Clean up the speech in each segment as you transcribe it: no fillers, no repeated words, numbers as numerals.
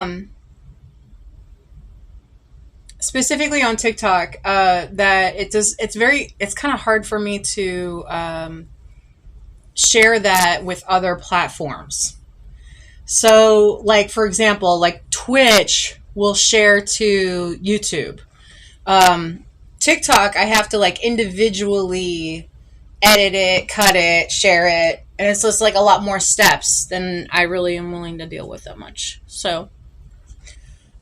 Um, Specifically on TikTok, that it's kind of hard for me to share that with other platforms. So, like for example, like Twitch will share to YouTube. Um, TikTok, I have to like individually edit it, cut it, share it, and it's just like a lot more steps than I really am willing to deal with that much.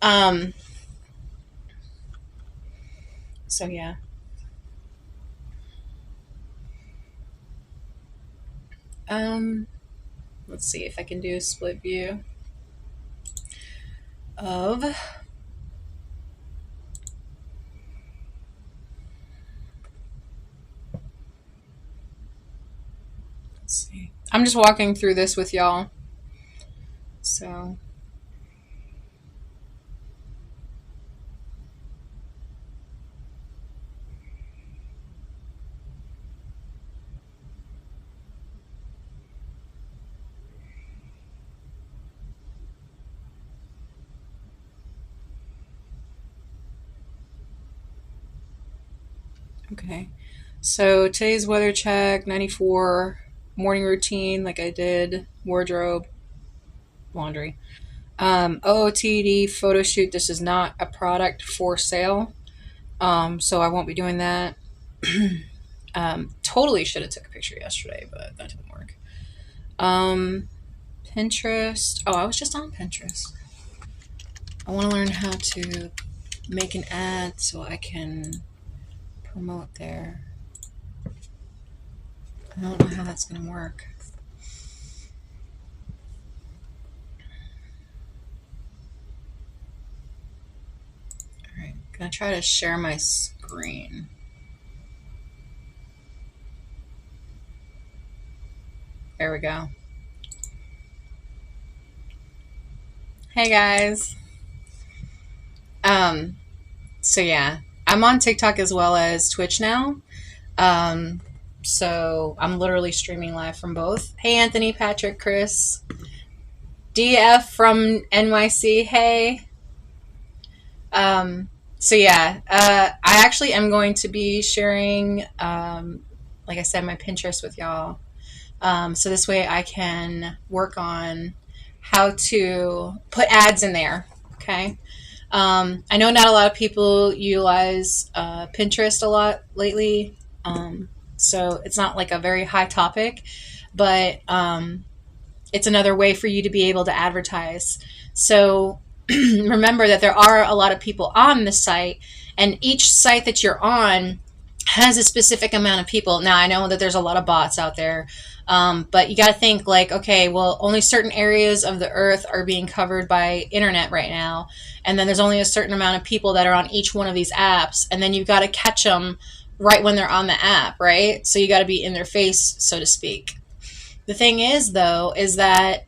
Um, so yeah. Um, let's see if I can do a split view of. Let's see. I'm just walking through this with y'all. So, okay. So today's weather check 94, morning routine, like I did, wardrobe, laundry. OOTD photo shoot. This is not a product for sale. So I won't be doing that. Totally should have took a picture yesterday, but that didn't work. Um, Pinterest. Oh, I was just on Pinterest. I want to learn how to make an ad so I can promote there. I don't know how that's going to work. All right, I'm going to try to share my screen. There we go. Hey guys. Um, so yeah, I'm on TikTok as well as Twitch now. Um, so I'm literally streaming live from both. Hey Anthony, Patrick, Chris, DF from NYC. Hey. So yeah, I actually am going to be sharing, like I said, my Pinterest with y'all. So this way I can work on how to put ads in there. Okay. I know not a lot of people utilize Pinterest a lot lately, so it's not like a very high topic, but it's another way for you to be able to advertise. So remember that there are a lot of people on the site, and each site that you're on has a specific amount of people. Now, I know that there's a lot of bots out there, but you got to think like, okay, well, only certain areas of the earth are being covered by internet right now. And then there's only a certain amount of people that are on each one of these apps. And then you've got to catch them right when they're on the app, right? So you got to be in their face, so to speak. The thing is, though, is that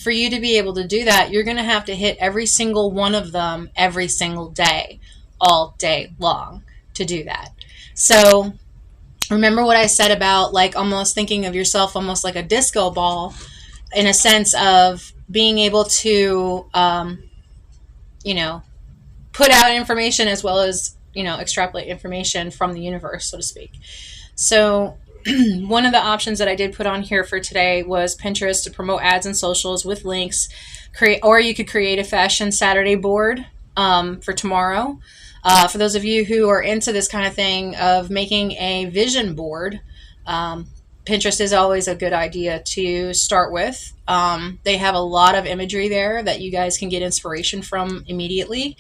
for you to be able to do that, you're going to have to hit every single one of them every single day, all day long to do that. So remember what I said about like almost thinking of yourself almost like a disco ball in a sense of being able to, you know, put out information as well as, you know, extrapolate information from the universe, so to speak. So one of the options that I did put on here for today was Pinterest to promote ads and socials with links. Or you could create a fashion Saturday board for tomorrow. For those of you who are into this kind of thing of making a vision board, Pinterest is always a good idea to start with. They have a lot of imagery there that you guys can get inspiration from immediately,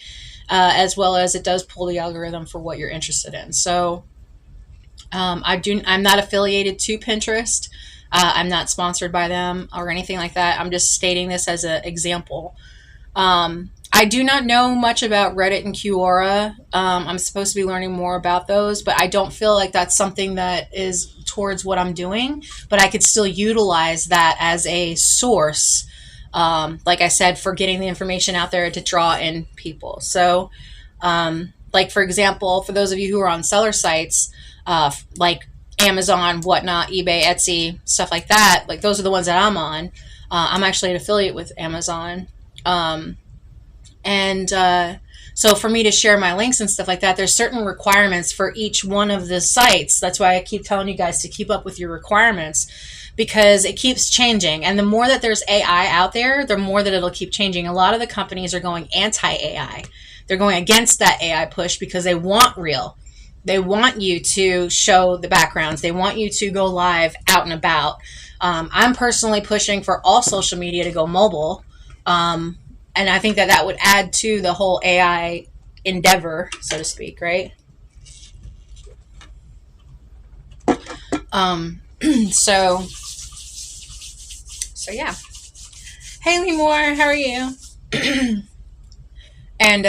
as well as it does pull the algorithm for what you're interested in. So I'm not affiliated to Pinterest. I'm not sponsored by them or anything like that. I'm just stating this as an example. I do not know much about Reddit and Quora. I'm supposed to be learning more about those, but I don't feel like that's something that is towards what I'm doing. But I could still utilize that as a source, like I said, for getting the information out there to draw in people. So, like for example, for those of you who are on seller sites, like Amazon, whatnot, eBay, Etsy, stuff like that, like those are the ones that I'm on. I'm actually an affiliate with Amazon. And so for me to share my links and stuff like that, there's certain requirements for each one of the sites. That's why I keep telling you guys to keep up with your requirements, because it keeps changing. And the more that there's AI out there, the more that it'll keep changing. A lot of the companies are going anti-AI. They're going against that AI push because they want real. They want you to show the backgrounds. They want you to go live out and about. I'm personally pushing for all social media to go mobile. And I think that that would add to the whole AI endeavor, so to speak, right? Um, so, so yeah. Haley Moore, how are you? And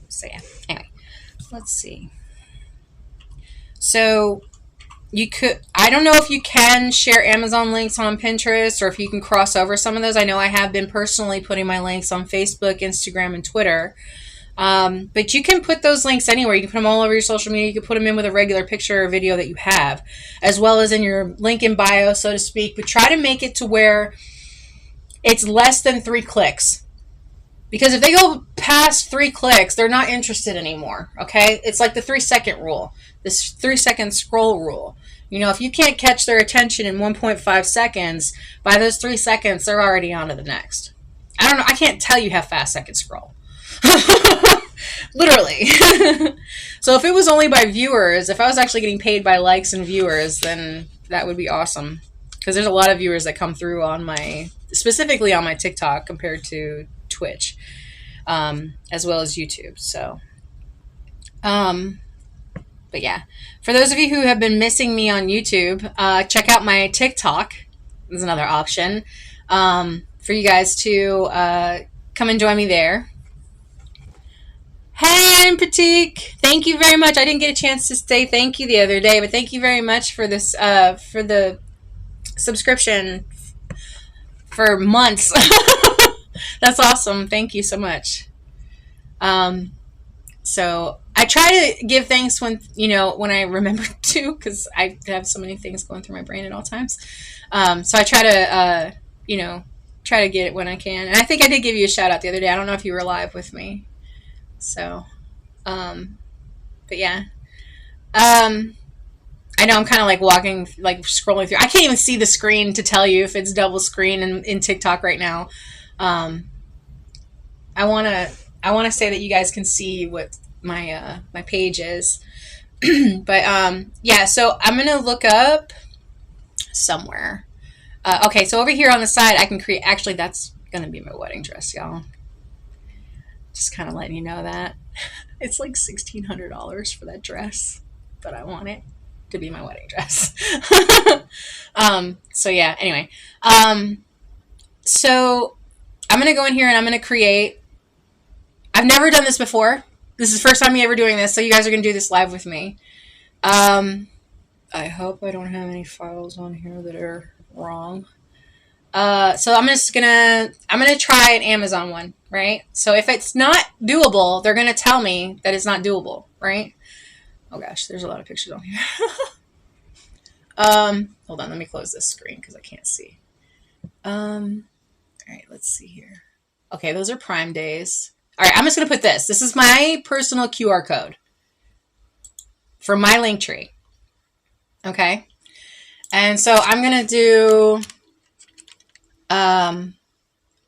so yeah. Anyway, let's see. So you could, I don't know if you can share Amazon links on Pinterest or if you can cross over some of those. I know I have been personally putting my links on Facebook, Instagram, and Twitter. But you can put those links anywhere. You can put them all over your social media. You can put them in with a regular picture or video that you have, as well as in your link in bio, so to speak. But try to make it to where it's less than 3 clicks. Because if they go past 3 clicks, they're not interested anymore, okay? It's like the 3-second rule, this 3-second scroll rule. You know, if you can't catch their attention in 1.5 seconds, by those 3 seconds, they're already on to the next. I don't know. I can't tell you how fast I can scroll. Literally. So if it was only by viewers, if I was actually getting paid by likes and viewers, then that would be awesome. Because there's a lot of viewers that come through on my, specifically on my TikTok compared to Twitch, as well as YouTube. So, but yeah, for those of you who have been missing me on YouTube, check out my TikTok. There's another option for you guys to come and join me there. Hey, I'm Pratik. Thank you very much. I didn't get a chance to say thank you the other day, but thank you very much for this, for the subscription for months. That's awesome. Thank you so much. So I try to give thanks when, you know, when I remember to, because I have so many things going through my brain at all times. So I try to, you know, try to get it when I can. And I think I did give you a shout out the other day. I don't know if you were live with me. So, but yeah, I know I'm kind of like walking, like scrolling through. I can't even see the screen to tell you if it's double screen in TikTok right now. I want to say that you guys can see what my, my page is, but, yeah, so I'm going to look up somewhere. Okay. So over here on the side, I can create, actually, that's going to be my wedding dress, y'all. Just kind of letting you know that it's like $1,600 for that dress, but I want it to be my wedding dress. So yeah, anyway, so I'm going to go in here and I'm going to create, I've never done this before. This is the first time me ever doing this. So you guys are going to do this live with me. I hope I don't have any files on here that are wrong. So I'm gonna try an Amazon one, right? So if it's not doable, they're gonna tell me that it's not doable, right? Oh gosh, there's a lot of pictures on here. Hold on, let me close this screen because I can't see. All right, let's see here. Okay, those are Prime days. All right, I'm just gonna put this. This is my personal QR code for my link tree. Okay, and so I'm gonna do. I'm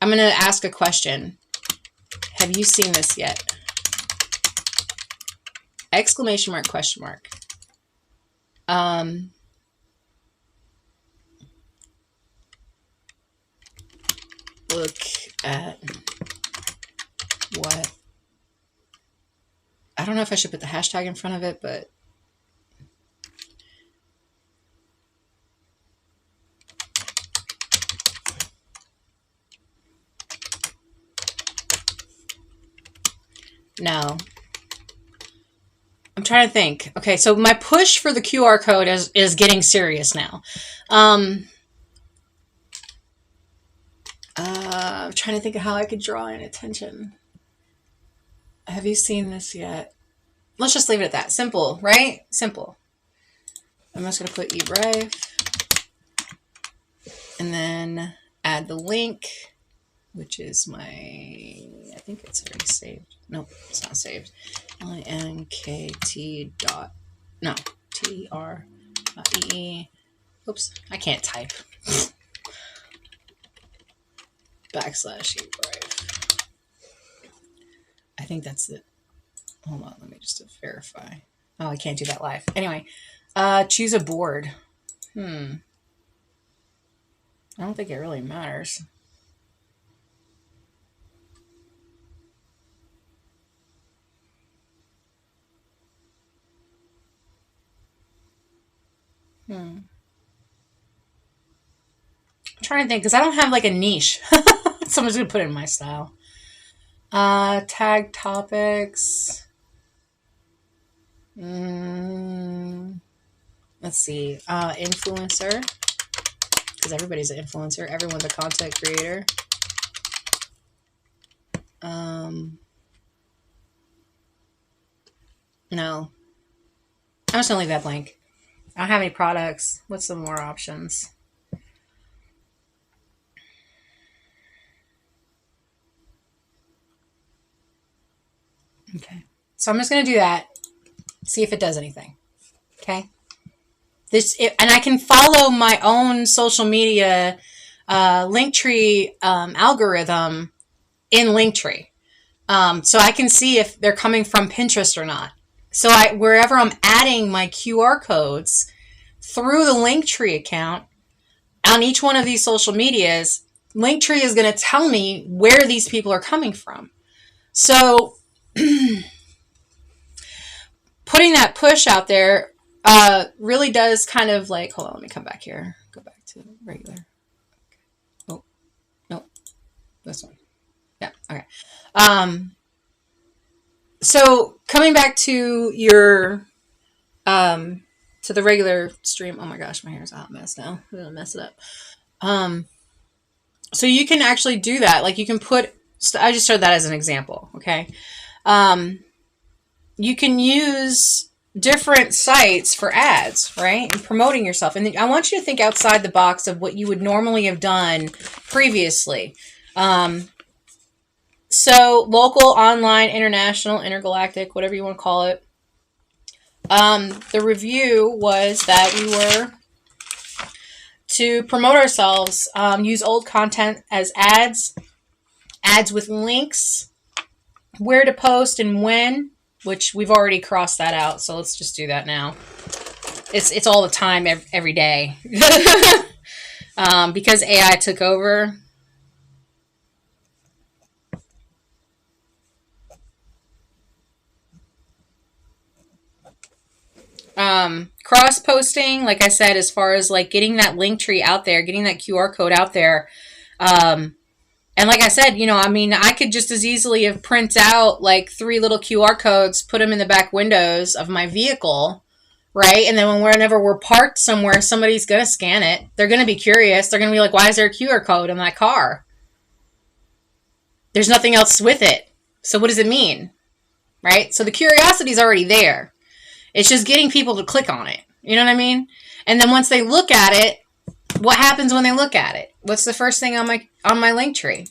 going to ask a question. Have you seen this yet? Exclamation mark, question mark. Look at what? I don't know if I should put the hashtag in front of it, but no. I'm trying to think. Okay, so my push for the QR code is getting serious now. I'm trying to think of how I could draw in attention. Have you seen this yet? Let's just leave it at that. Simple, right? Simple. I'm just going to put eBrave. And then add the link which is my, I think it's already saved. Nope, it's not saved. linkt dot, no, ter.ee. Oops, I can't type. /eBrave. I think that's it. Hold on, let me just verify. Oh, I can't do that live. Anyway, choose a board. I don't think it really matters. I'm trying to think because I don't have like a niche. So I'm just gonna put it in my style. Tag topics. Let's see. Influencer, because everybody's an influencer. Everyone's a content creator. No. I'm just gonna leave that blank. I don't have any products. What's some more options? Okay. So I'm just going to do that. See if it does anything. Okay. And I can follow my own social media Linktree algorithm in Linktree. So I can see if they're coming from Pinterest or not. So wherever I'm adding my QR codes through the Linktree account on each one of these social medias, Linktree is going to tell me where these people are coming from. So putting that push out there really does kind of like, hold on, let me come back here. Go back to regular. Oh, no, this one. Yeah, okay. So coming back to your, to the regular stream. Oh my gosh, my hair's a hot mess now. I'm gonna mess it up. So you can actually do that. Like you can put, I just showed that as an example. Okay. You can use different sites for ads, right? And promoting yourself. And I want you to think outside the box of what you would normally have done previously. So local, online, international, intergalactic, whatever you want to call it. The review was that we were to promote ourselves, use old content as ads with links, where to post and when, which we've already crossed that out. So let's just do that now. It's all the time, every day. Because AI took over. Cross posting, like I said, as far as like getting that link tree out there, getting that QR code out there. And like I said, I could just as easily have print out like 3 little QR codes, put them in the back windows of my vehicle, right? And then whenever we're parked somewhere, somebody's going to scan it. They're going to be curious. They're going to be like, why is there a QR code on that car? There's nothing else with it. So what does it mean? Right? So the curiosity is already there. It's just getting people to click on it. You know what I mean? And then once they look at it, what happens when they look at it? What's the first thing on my link tree?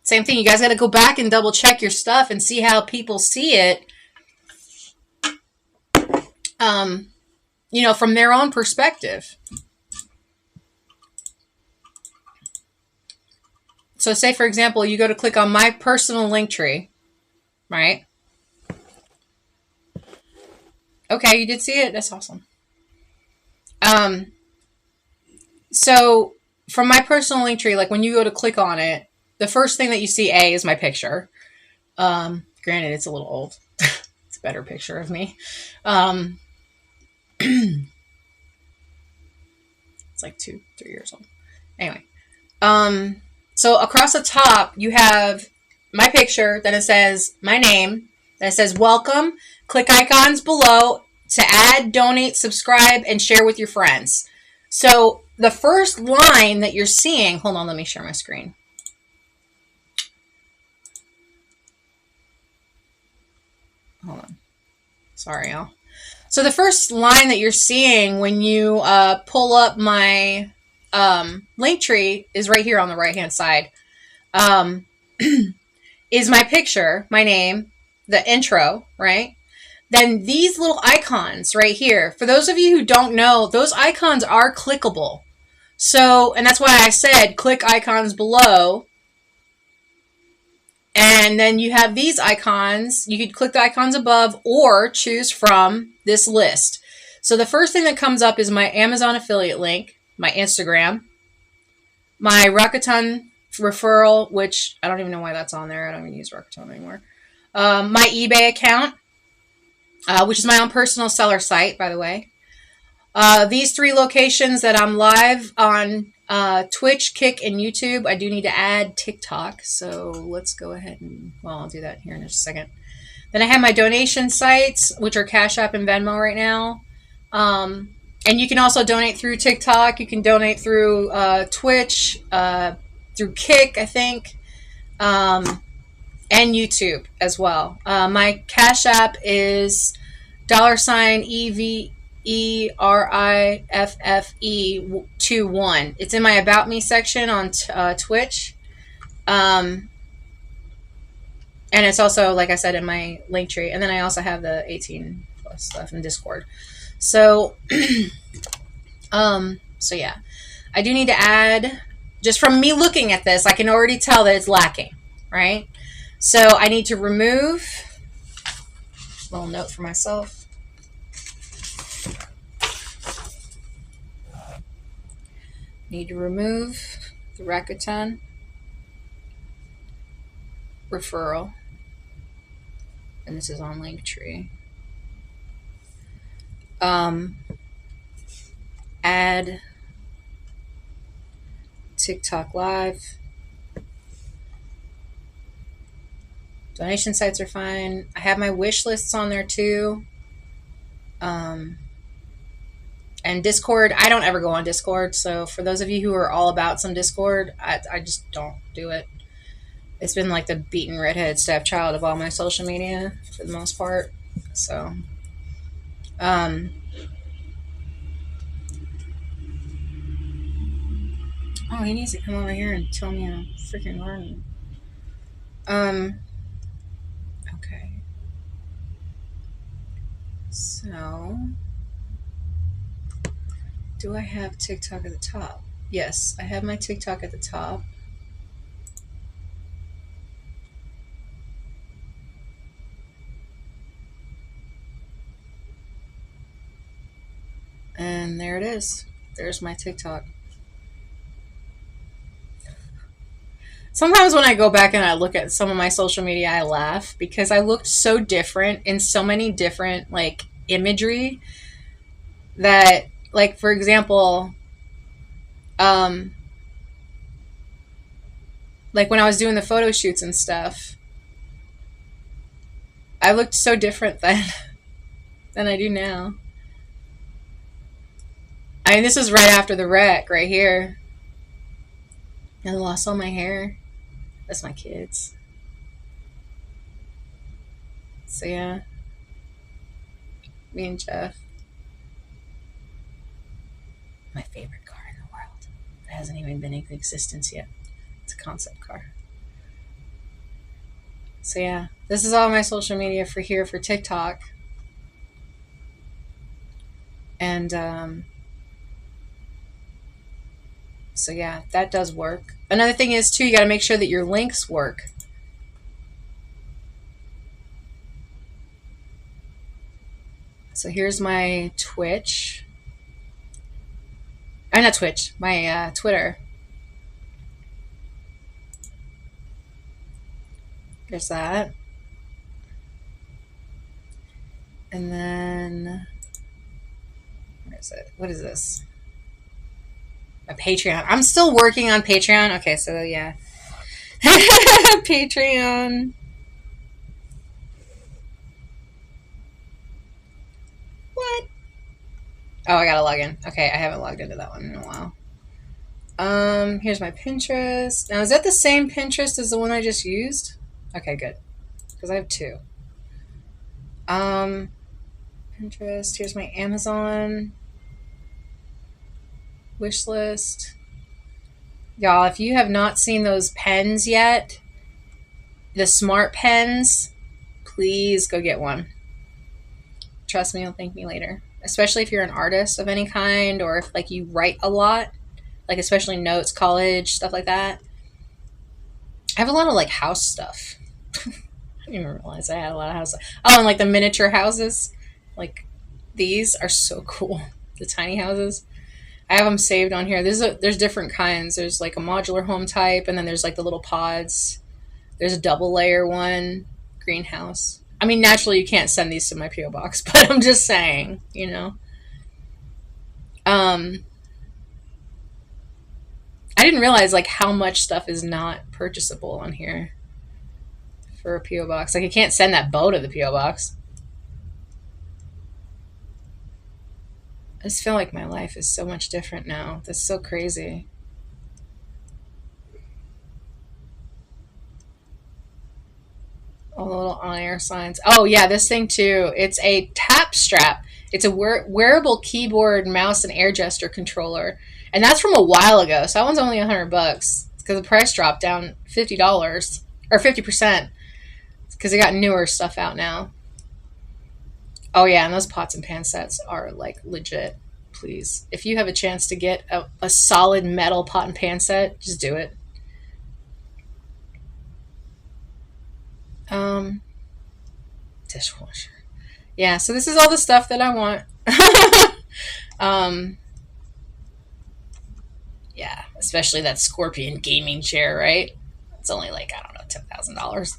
Same thing. You guys got to go back and double check your stuff and see how people see it. From their own perspective. So say, for example, you go to click on my personal link tree, right? Okay, you did see it. That's awesome. So from my personal link tree, like when you go to click on it, the first thing that you see, is my picture. Granted, it's a little old. It's a better picture of me. It's like 2-3 years old. Anyway. So across the top, you have my picture. Then it says my name. Then it says welcome. Click icons below to add, donate, subscribe, and share with your friends. So the first line that you're seeing, hold on, let me share my screen. Hold on. Sorry, y'all. So the first line that you're seeing when you pull up my link tree is right here on the right hand side. Um, is my picture, my name, the intro, right? Then these little icons right here, for those of you who don't know, those icons are clickable. So, and that's why I said click icons below. And then you have these icons. You could click the icons above or choose from this list. So the first thing that comes up is my Amazon affiliate link, my Instagram, my Rakuten referral, which I don't even know why that's on there. I don't even use Rakuten anymore. My eBay account, which is my own personal seller site, by the way. These 3 locations that I'm live on Twitch, Kick, and YouTube. I do need to add TikTok, so let's go ahead and, well, I'll do that here in just a second. Then I have my donation sites, which are Cash App and Venmo right now. And you can also donate through TikTok. You can donate through Twitch, through Kick, I think, and YouTube as well. My Cash App is $EVERIFFE21. It's in my About Me section on Twitch. And it's also, like I said, in my link tree. And then I also have the 18 plus stuff in Discord. So, so yeah, I do need to add, just from me looking at this, I can already tell that it's lacking, right? So I need to remove, a little note for myself. Need to remove the Rakuten referral. And this is on Linktree. Add TikTok Live. Donation sites are fine. I have my wish lists on there too. And Discord, I don't ever go on Discord. So for those of you who are all about some Discord, I just don't do it. It's been like the beaten redhead stepchild of all my social media for the most part. So, oh, he needs to come over here and tell me a freaking learn. Okay. So, do I have TikTok at the top? Yes, I have my TikTok at the top. And there it is. There's my TikTok. Sometimes when I go back and I look at some of my social media, I laugh because I looked so different in so many different, like, imagery that, like, for example, like when I was doing the photo shoots and stuff, I looked so different then than I do now. I mean, this is right after the wreck, right here. I lost all my hair. That's my kids. So yeah, me and Jeff. My favorite car in the world. It hasn't even been in existence yet. It's a concept car. So yeah, this is all my social media for here for TikTok. And so yeah, that does work. Another thing is too, you got to make sure that your links work. So here's my Twitch. Not Twitch, my Twitter. There's that. And then, where is it? What is this? A Patreon. I'm still working on Patreon. Okay, so yeah. Patreon. What? Oh, I gotta log in. Okay, I haven't logged into that one in a while. Here's my Pinterest. Now, is that the same Pinterest as the one I just used? Okay, good. Because I have 2. Pinterest. Here's my Amazon wish list. Y'all, if you have not seen those pens yet, the smart pens, please go get one. Trust me, you'll thank me later. Especially if you're an artist of any kind, or if like you write a lot, like especially notes, college, stuff like that. I have a lot of like house stuff. I didn't even realize I had a lot of house stuff. Oh, and like the miniature houses. Like these are so cool. The tiny houses. I have them saved on here. There's different kinds. There's like a modular home type, and then there's like the little pods. There's a double layer one, greenhouse. I mean, naturally you can't send these to my PO box, but I'm just saying, you know. Um, I didn't realize like how much stuff is not purchasable on here for a PO box. Like, I can't send that bow to the PO box. I just feel like my life is so much different now. That's so crazy. All the little on-air signs. Oh yeah, this thing too. It's a tap strap. It's a wearable keyboard, mouse, and air gesture controller, and that's from a while ago. So that one's only $100 because the price dropped down $50 or 50% because they got newer stuff out now. Oh yeah, and those pots and pan sets are like legit. Please, if you have a chance to get a solid metal pot and pan set, just do it. Um, Dishwasher. Yeah, so this is all the stuff that I want. um, yeah, especially that Scorpion gaming chair, right? It's only like, I don't know, $10,000.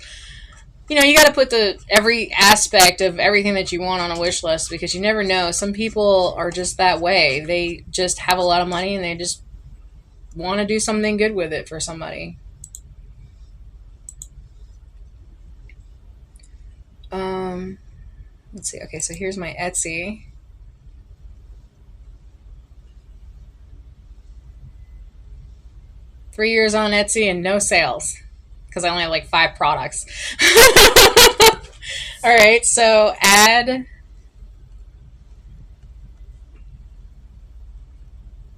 You know, you got to put the every aspect of everything that you want on a wish list because you never know. Some people are just that way. They just have a lot of money and they just want to do something good with it for somebody. Um, let's see. Okay, so here's my Etsy. Three years on Etsy and no sales because I only have like 5 products. All right, so add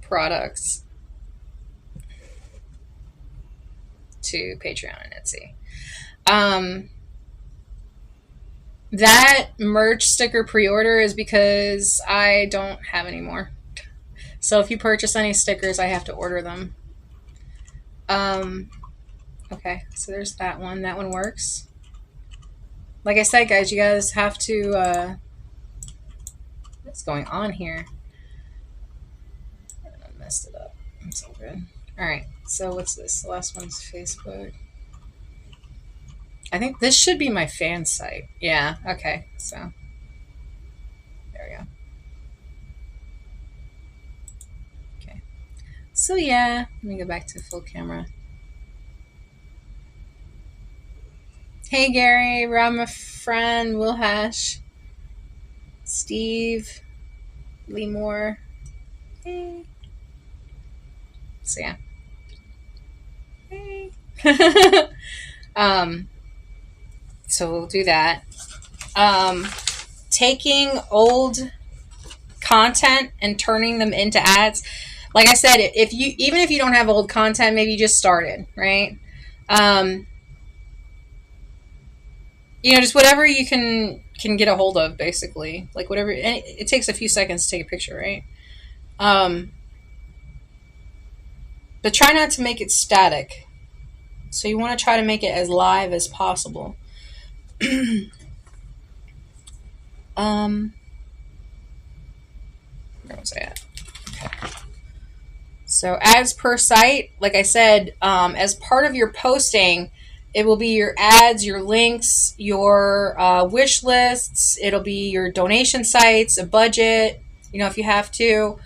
products to Patreon and Etsy. That merch sticker pre-order is because I don't have any more. So if you purchase any stickers, I have to order them. Okay, so there's that one. That one works. Like I said, guys, you guys have to, what's going on here? I messed it up. It's all good. All right, so what's this? The last one's Facebook. I think this should be my fan site. Yeah, okay, so there we go. Okay, so yeah, let me go back to full camera. Hey Gary, Rob, my friend, Will Hash, Steve, Lee Moore. Hey. So yeah. Hey. So we'll do that. Taking old content and turning them into ads. Like I said, if you even if you don't have old content, maybe you just started, right? You know, just whatever you can get a hold of, basically. Like whatever. And it takes a few seconds to take a picture, right? But try not to make it static. So you want to try to make it as live as possible. Where was I at? Okay. So ads per site, like I said, as part of your posting, it will be your ads, your links, your wish lists. It'll be your donation sites, a budget, you know, if you have to.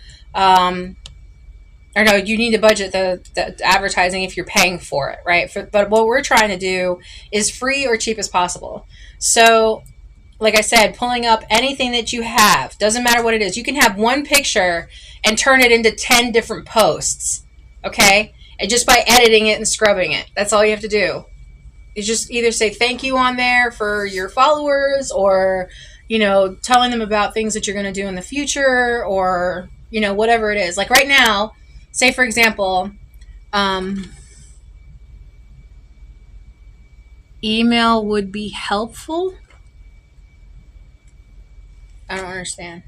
Or no, you need to budget the advertising if you're paying for it, right? But what we're trying to do is free or cheap as possible. So, like I said, pulling up anything that you have, doesn't matter what it is. You can have one picture and turn it into 10 different posts, okay? And just by editing it and scrubbing it. That's all you have to do. You just either say thank you on there for your followers or, you know, telling them about things that you're going to do in the future or, you know, whatever it is. Like right now, say, for example, Um, email would be helpful. I don't understand.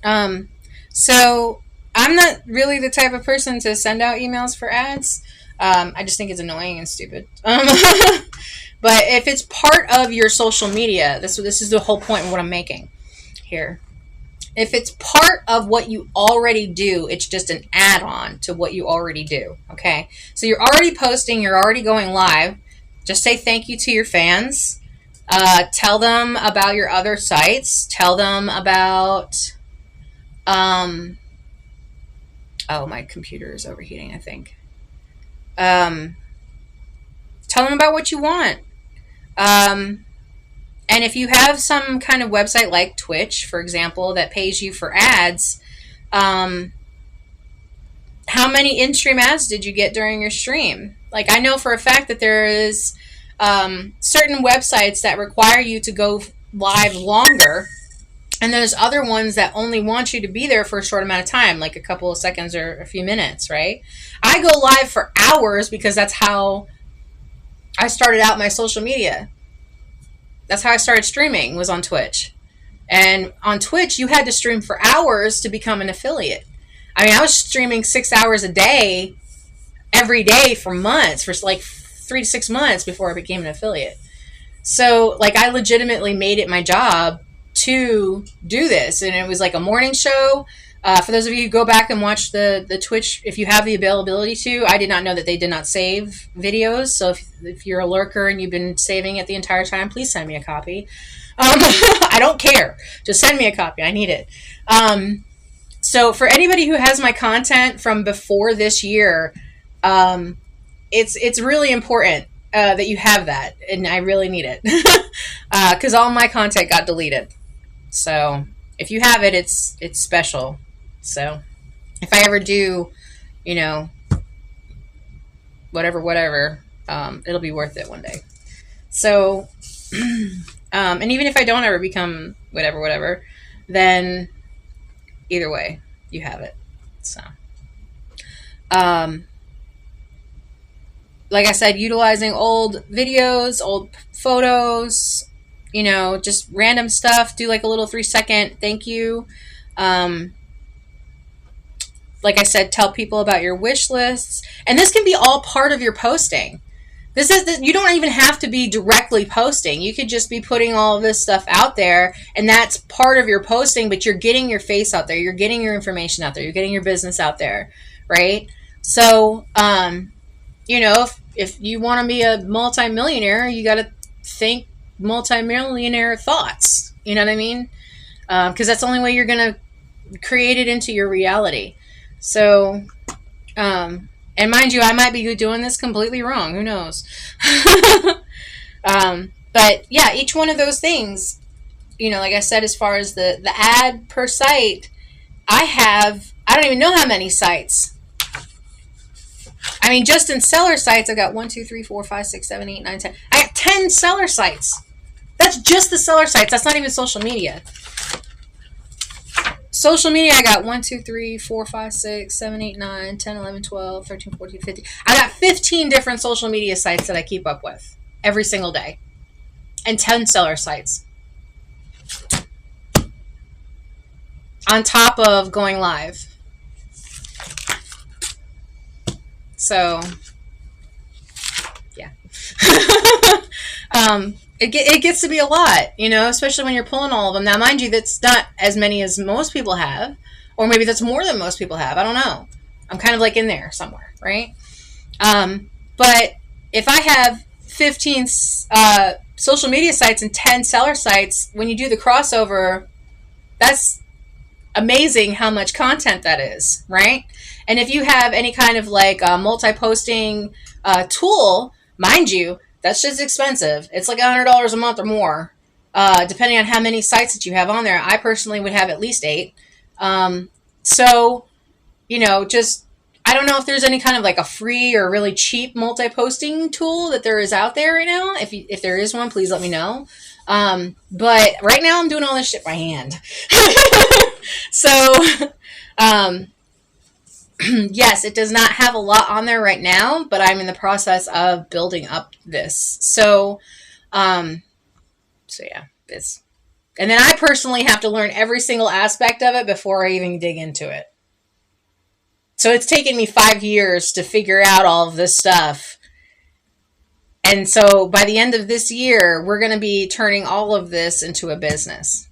Um, so I'm not really the type of person to send out emails for ads. I just think it's annoying and stupid. But if it's part of your social media, this is the whole point of what I'm making here. If it's part of what you already do, it's just an add-on to what you already do. Okay, so you're already posting, you're already going live. Just say thank you to your fans. Tell them about your other sites. Tell them about oh, my computer is overheating, I think. Um, Tell them about what you want. Um, and if you have some kind of website like Twitch, for example, that pays you for ads, um, how many in-stream ads did you get during your stream? Like, I know for a fact that there is certain websites that require you to go live longer, and there's other ones that only want you to be there for a short amount of time, like a couple of seconds or a few minutes, right? I go live for hours because that's how I started out my social media. That's how I started streaming, was on Twitch. And on Twitch, you had to stream for hours to become an affiliate. I mean, I was streaming 6 hours a day, every day for months, for like 3 to 6 months before I became an affiliate. So, like, I legitimately made it my job to do this. And it was like a morning show. For those of you who go back and watch the Twitch, if you have the availability to, I did not know that they did not save videos. So if you're a lurker and you've been saving it the entire time, please send me a copy. I don't care. Just send me a copy. I need it. So for anybody who has my content from before this year, it's really important that you have that, and I really need it because all my content got deleted. So if you have it, it's special. So if I ever do, you know, whatever, it'll be worth it one day. So, and even if I don't ever become whatever, then either way, you have it. So, like I said, utilizing old videos, old photos, just random stuff. Do like a little 3-second thank you. Like I said, tell people about your wish lists. And this can be all part of your posting. You don't even have to be directly posting. You could just be putting all of this stuff out there, and that's part of your posting, but you're getting your face out there. You're getting your information out there. You're getting your business out there, right? So, if you want to be a multimillionaire, you got to think multimillionaire thoughts. You know what I mean? Because that's the only way you're going to create it into your reality. So, and mind you, I might be doing this completely wrong. Who knows? But yeah, each one of those things, like I said, as far as the ad per site, I don't even know how many sites. I mean, just in seller sites, I got 1, 2, 3, 4, 5, 6, 7, 8, 9, 10. I got 10 seller sites. That's just the seller sites. That's not even social media. Social media, I got 1, 2, 3, 4, 5, 6, 7, 8, 9, 10, 11, 12, 13, 14, 15. I got 15 different social media sites that I keep up with every single day. And 10 seller sites. On top of going live. So, yeah. It gets to be a lot, especially when you're pulling all of them. Now, mind you, that's not as many as most people have, or maybe that's more than most people have. I don't know. I'm kind of like in there somewhere, right? But if I have 15 social media sites and 10 seller sites, when you do the crossover, that's amazing how much content that is, right? And if you have any kind of like multi-posting tool, mind you, that's just expensive. It's like $100 a month or more, depending on how many sites that you have on there. I personally would have at least 8. So, just, I don't know if there's any kind of like a free or really cheap multi-posting tool that there is out there right now. If there is one, please let me know. But right now I'm doing all this shit by hand. So, um, yes, it does not have a lot on there right now, but I'm in the process of building up this. Um, so yeah, it's, and then I personally have to learn every single aspect of it before I even dig into it. So it's taken me 5 years to figure out all of this stuff. And so by the end of this year, we're going to be turning all of this into a business.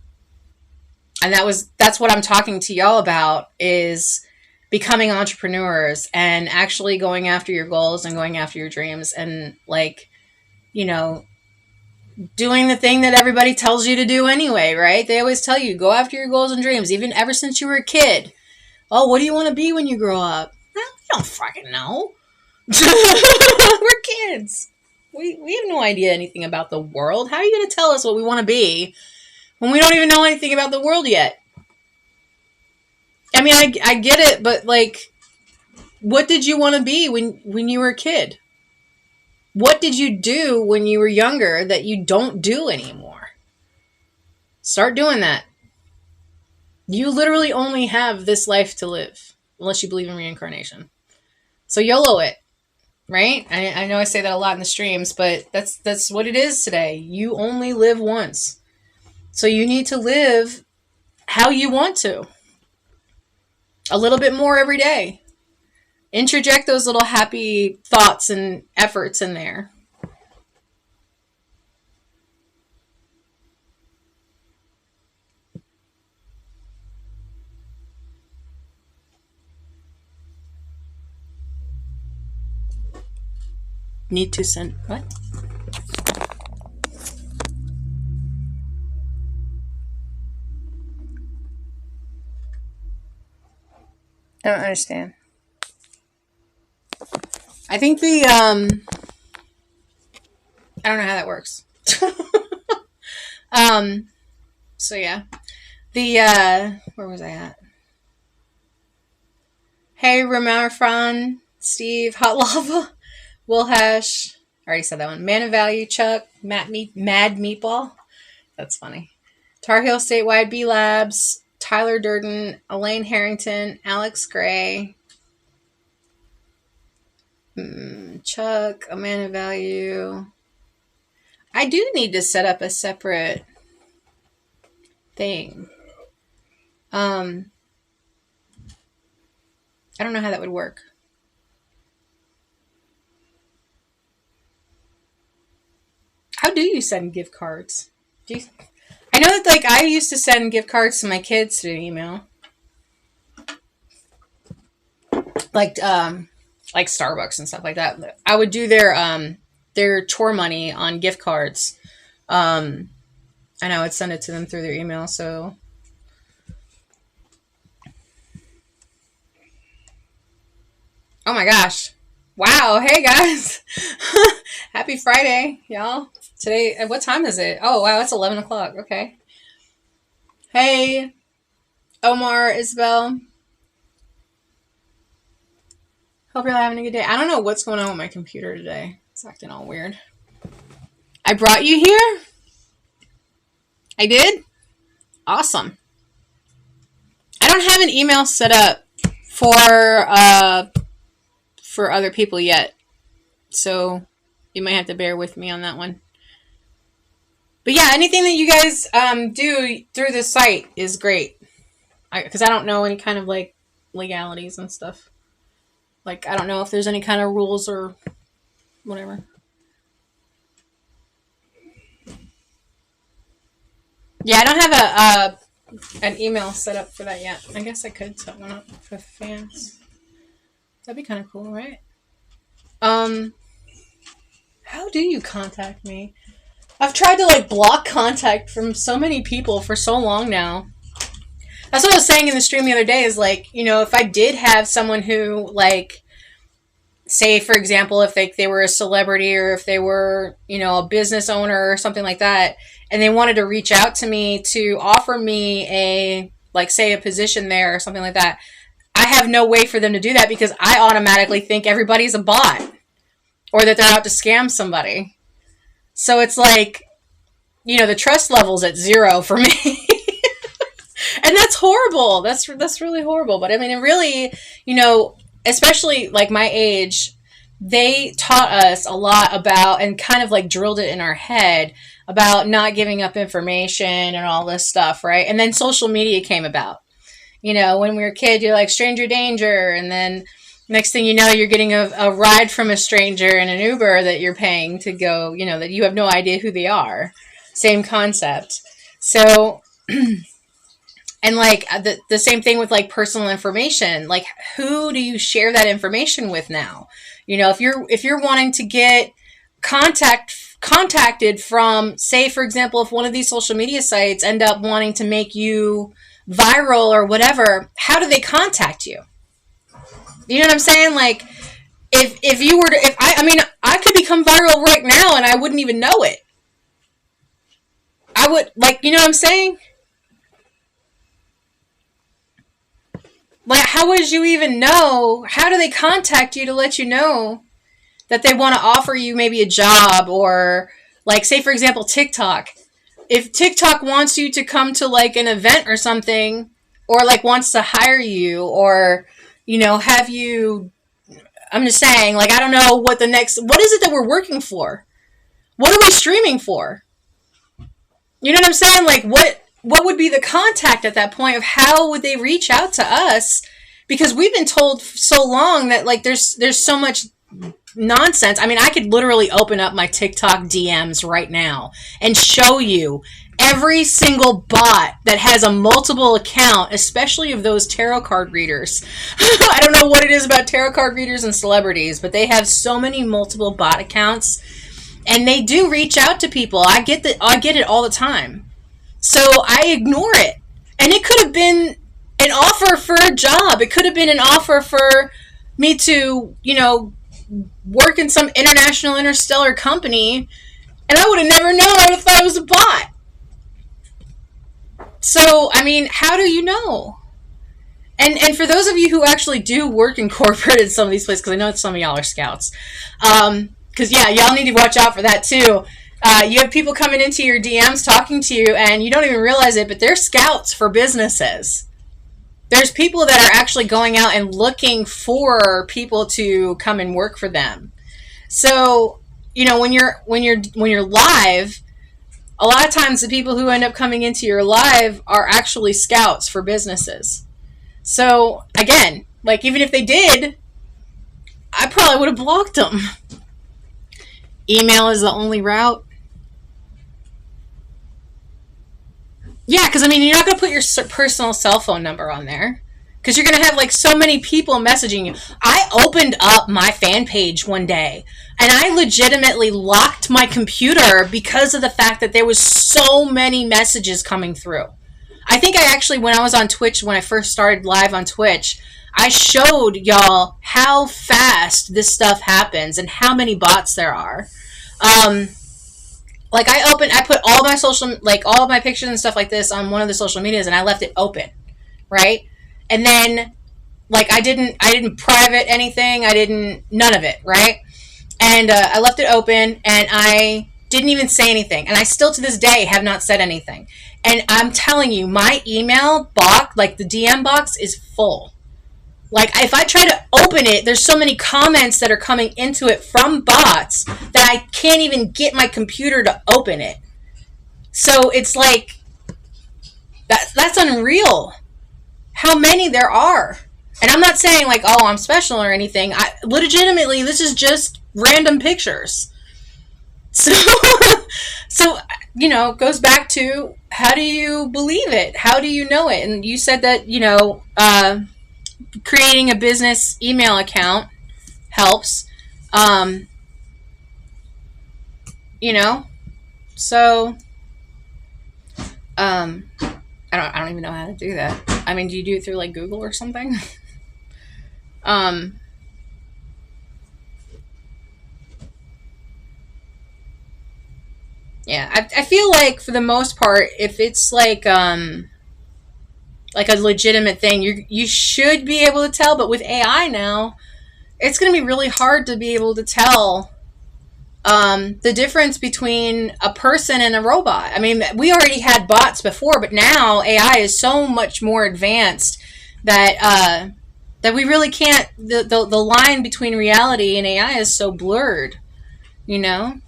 And that's what I'm talking to y'all about, is becoming entrepreneurs and actually going after your goals and going after your dreams, and like, you know, doing the thing that everybody tells you to do anyway, right? They always tell you, go after your goals and dreams, even ever since you were a kid. Oh, what do you want to be when you grow up? Well, we don't fucking know. We're kids. We have no idea anything about the world. How are you going to tell us what we want to be when we don't even know anything about the world yet? I mean, I get it, but like, what did you want to be when you were a kid? What did you do when you were younger that you don't do anymore? Start doing that. You literally only have this life to live, unless you believe in reincarnation. So YOLO it, right? I know I say that a lot in the streams, but that's what it is today. You only live once. So you need to live how you want to. A little bit more every day. Interject those little happy thoughts and efforts in there. Need to send what? I don't understand. I think I don't know how that works. So yeah. Where was I at? Hey, Ramarfran, Steve, Hot Lava, Will Hash. I already said that one. Man of Value, Chuck, Mad Meatball. That's funny. Tar Heel Statewide, B Labs, Tyler Durden, Elaine Harrington, Alex Gray, Chuck, A Man of Value. I do need to set up a separate thing. I don't know how that would work. How do you send gift cards? I know that, like, I used to send gift cards to my kids through email. Like Starbucks and stuff like that. I would do their chore money on gift cards. And I would send it to them through their email, so. Oh my gosh. Wow. Hey guys. Happy Friday, y'all. Today, what time is it? Oh wow, it's 11 o'clock. Okay. Hey, Omar, Isabel. Hope you're having a good day. I don't know what's going on with my computer today. It's acting all weird. I brought you here? I did? Awesome. I don't have an email set up for other people yet. So you might have to bear with me on that one. But yeah, anything that you guys do through this site is great. Because I don't know any kind of like legalities and stuff. Like, I don't know if there's any kind of rules or whatever. Yeah, I don't have an email set up for that yet. I guess I could set one up for fans. That'd be kind of cool, right? How do you contact me? I've tried to like block contact from so many people for so long now. That's what I was saying in the stream the other day, is like, you know, if I did have someone who, like, say, for example, if they were a celebrity, or if they were, you know, a business owner or something like that, and they wanted to reach out to me to offer me a, like, say, a position there or something like that, I have no way for them to do that because I automatically think everybody's a bot or that they're out to scam somebody. So it's like, the trust level's at zero for me. And that's horrible. That's really horrible. But I mean, it really, especially like my age, they taught us a lot about and kind of like drilled it in our head about not giving up information and all this stuff, right? And then social media came about. When we were a kid, you're like stranger danger, and then next thing you know, you're getting a ride from a stranger in an Uber that you're paying to go, that you have no idea who they are. Same concept. So, and like the same thing with like personal information. Like, who do you share that information with now? If you're wanting to get contacted from, say, for example, if one of these social media sites end up wanting to make you viral or whatever, how do they contact you? You know what I'm saying? Like, if you were to, I could become viral right now and I wouldn't even know it. I would, like, you know what I'm saying? Like, how would you even know? How do they contact you to let you know that they want to offer you maybe a job? Or, like, say, for example, TikTok. If TikTok wants you to come to, like, an event or something, or, like, wants to hire you, or, have you, I'm just saying, like, I don't know what is it that we're working for? What are we streaming for? You know what I'm saying? Like, what would be the contact at that point of how would they reach out to us? Because we've been told so long that, like, there's so much nonsense. I mean, I could literally open up my TikTok DMs right now and show you every single bot that has a multiple account, especially of those tarot card readers. I don't know what it is about tarot card readers and celebrities, but they have so many multiple bot accounts, and they do reach out to people. I get it all the time. So I ignore it. And it could have been an offer for a job. It could have been an offer for me to, work in some international interstellar company. And I would have never known. I would have thought it was a bot. So, I mean, how do you know? And for those of you who actually do work in corporate in some of these places, because I know some of y'all are scouts. Because, yeah, y'all need to watch out for that, too. You have people coming into your DMs talking to you, and you don't even realize it, but they're scouts for businesses. There's people that are actually going out and looking for people to come and work for them. So, when you're live, a lot of times the people who end up coming into your live are actually scouts for businesses. So, again, like, even if they did, I probably would have blocked them. Email is the only route. Yeah, because, I mean, you're not going to put your personal cell phone number on there. Because you're going to have, like, so many people messaging you. I opened up my fan page one day, and I legitimately locked my computer because of the fact that there was so many messages coming through. I think I actually, when I was on Twitch, when I first started live on Twitch, I showed y'all how fast this stuff happens and how many bots there are. Like, I put all my all of my pictures and stuff like this on one of the social medias, and I left it open, right? And then, like, I didn't private anything, none of it, right? And I left it open, and I didn't even say anything, and I still to this day have not said anything. And I'm telling you, my email box, like the DM box, is full. Like, if I try to open it, there's so many comments that are coming into it from bots that I can't even get my computer to open it. So it's like, that's unreal how many there are. And I'm not saying, like, oh, I'm special or anything. Legitimately, this is just random pictures. So, it goes back to, how do you believe it? How do you know it? And you said that, creating a business email account helps. So I don't even know how to do that. I mean, do you do it through, like, Google or something? Yeah, I feel like, for the most part, if it's like a legitimate thing, you should be able to tell. But with AI now, it's going to be really hard to be able to tell the difference between a person and a robot. I mean, we already had bots before, but now AI is so much more advanced that that we really can't. The line between reality and AI is so blurred. You know.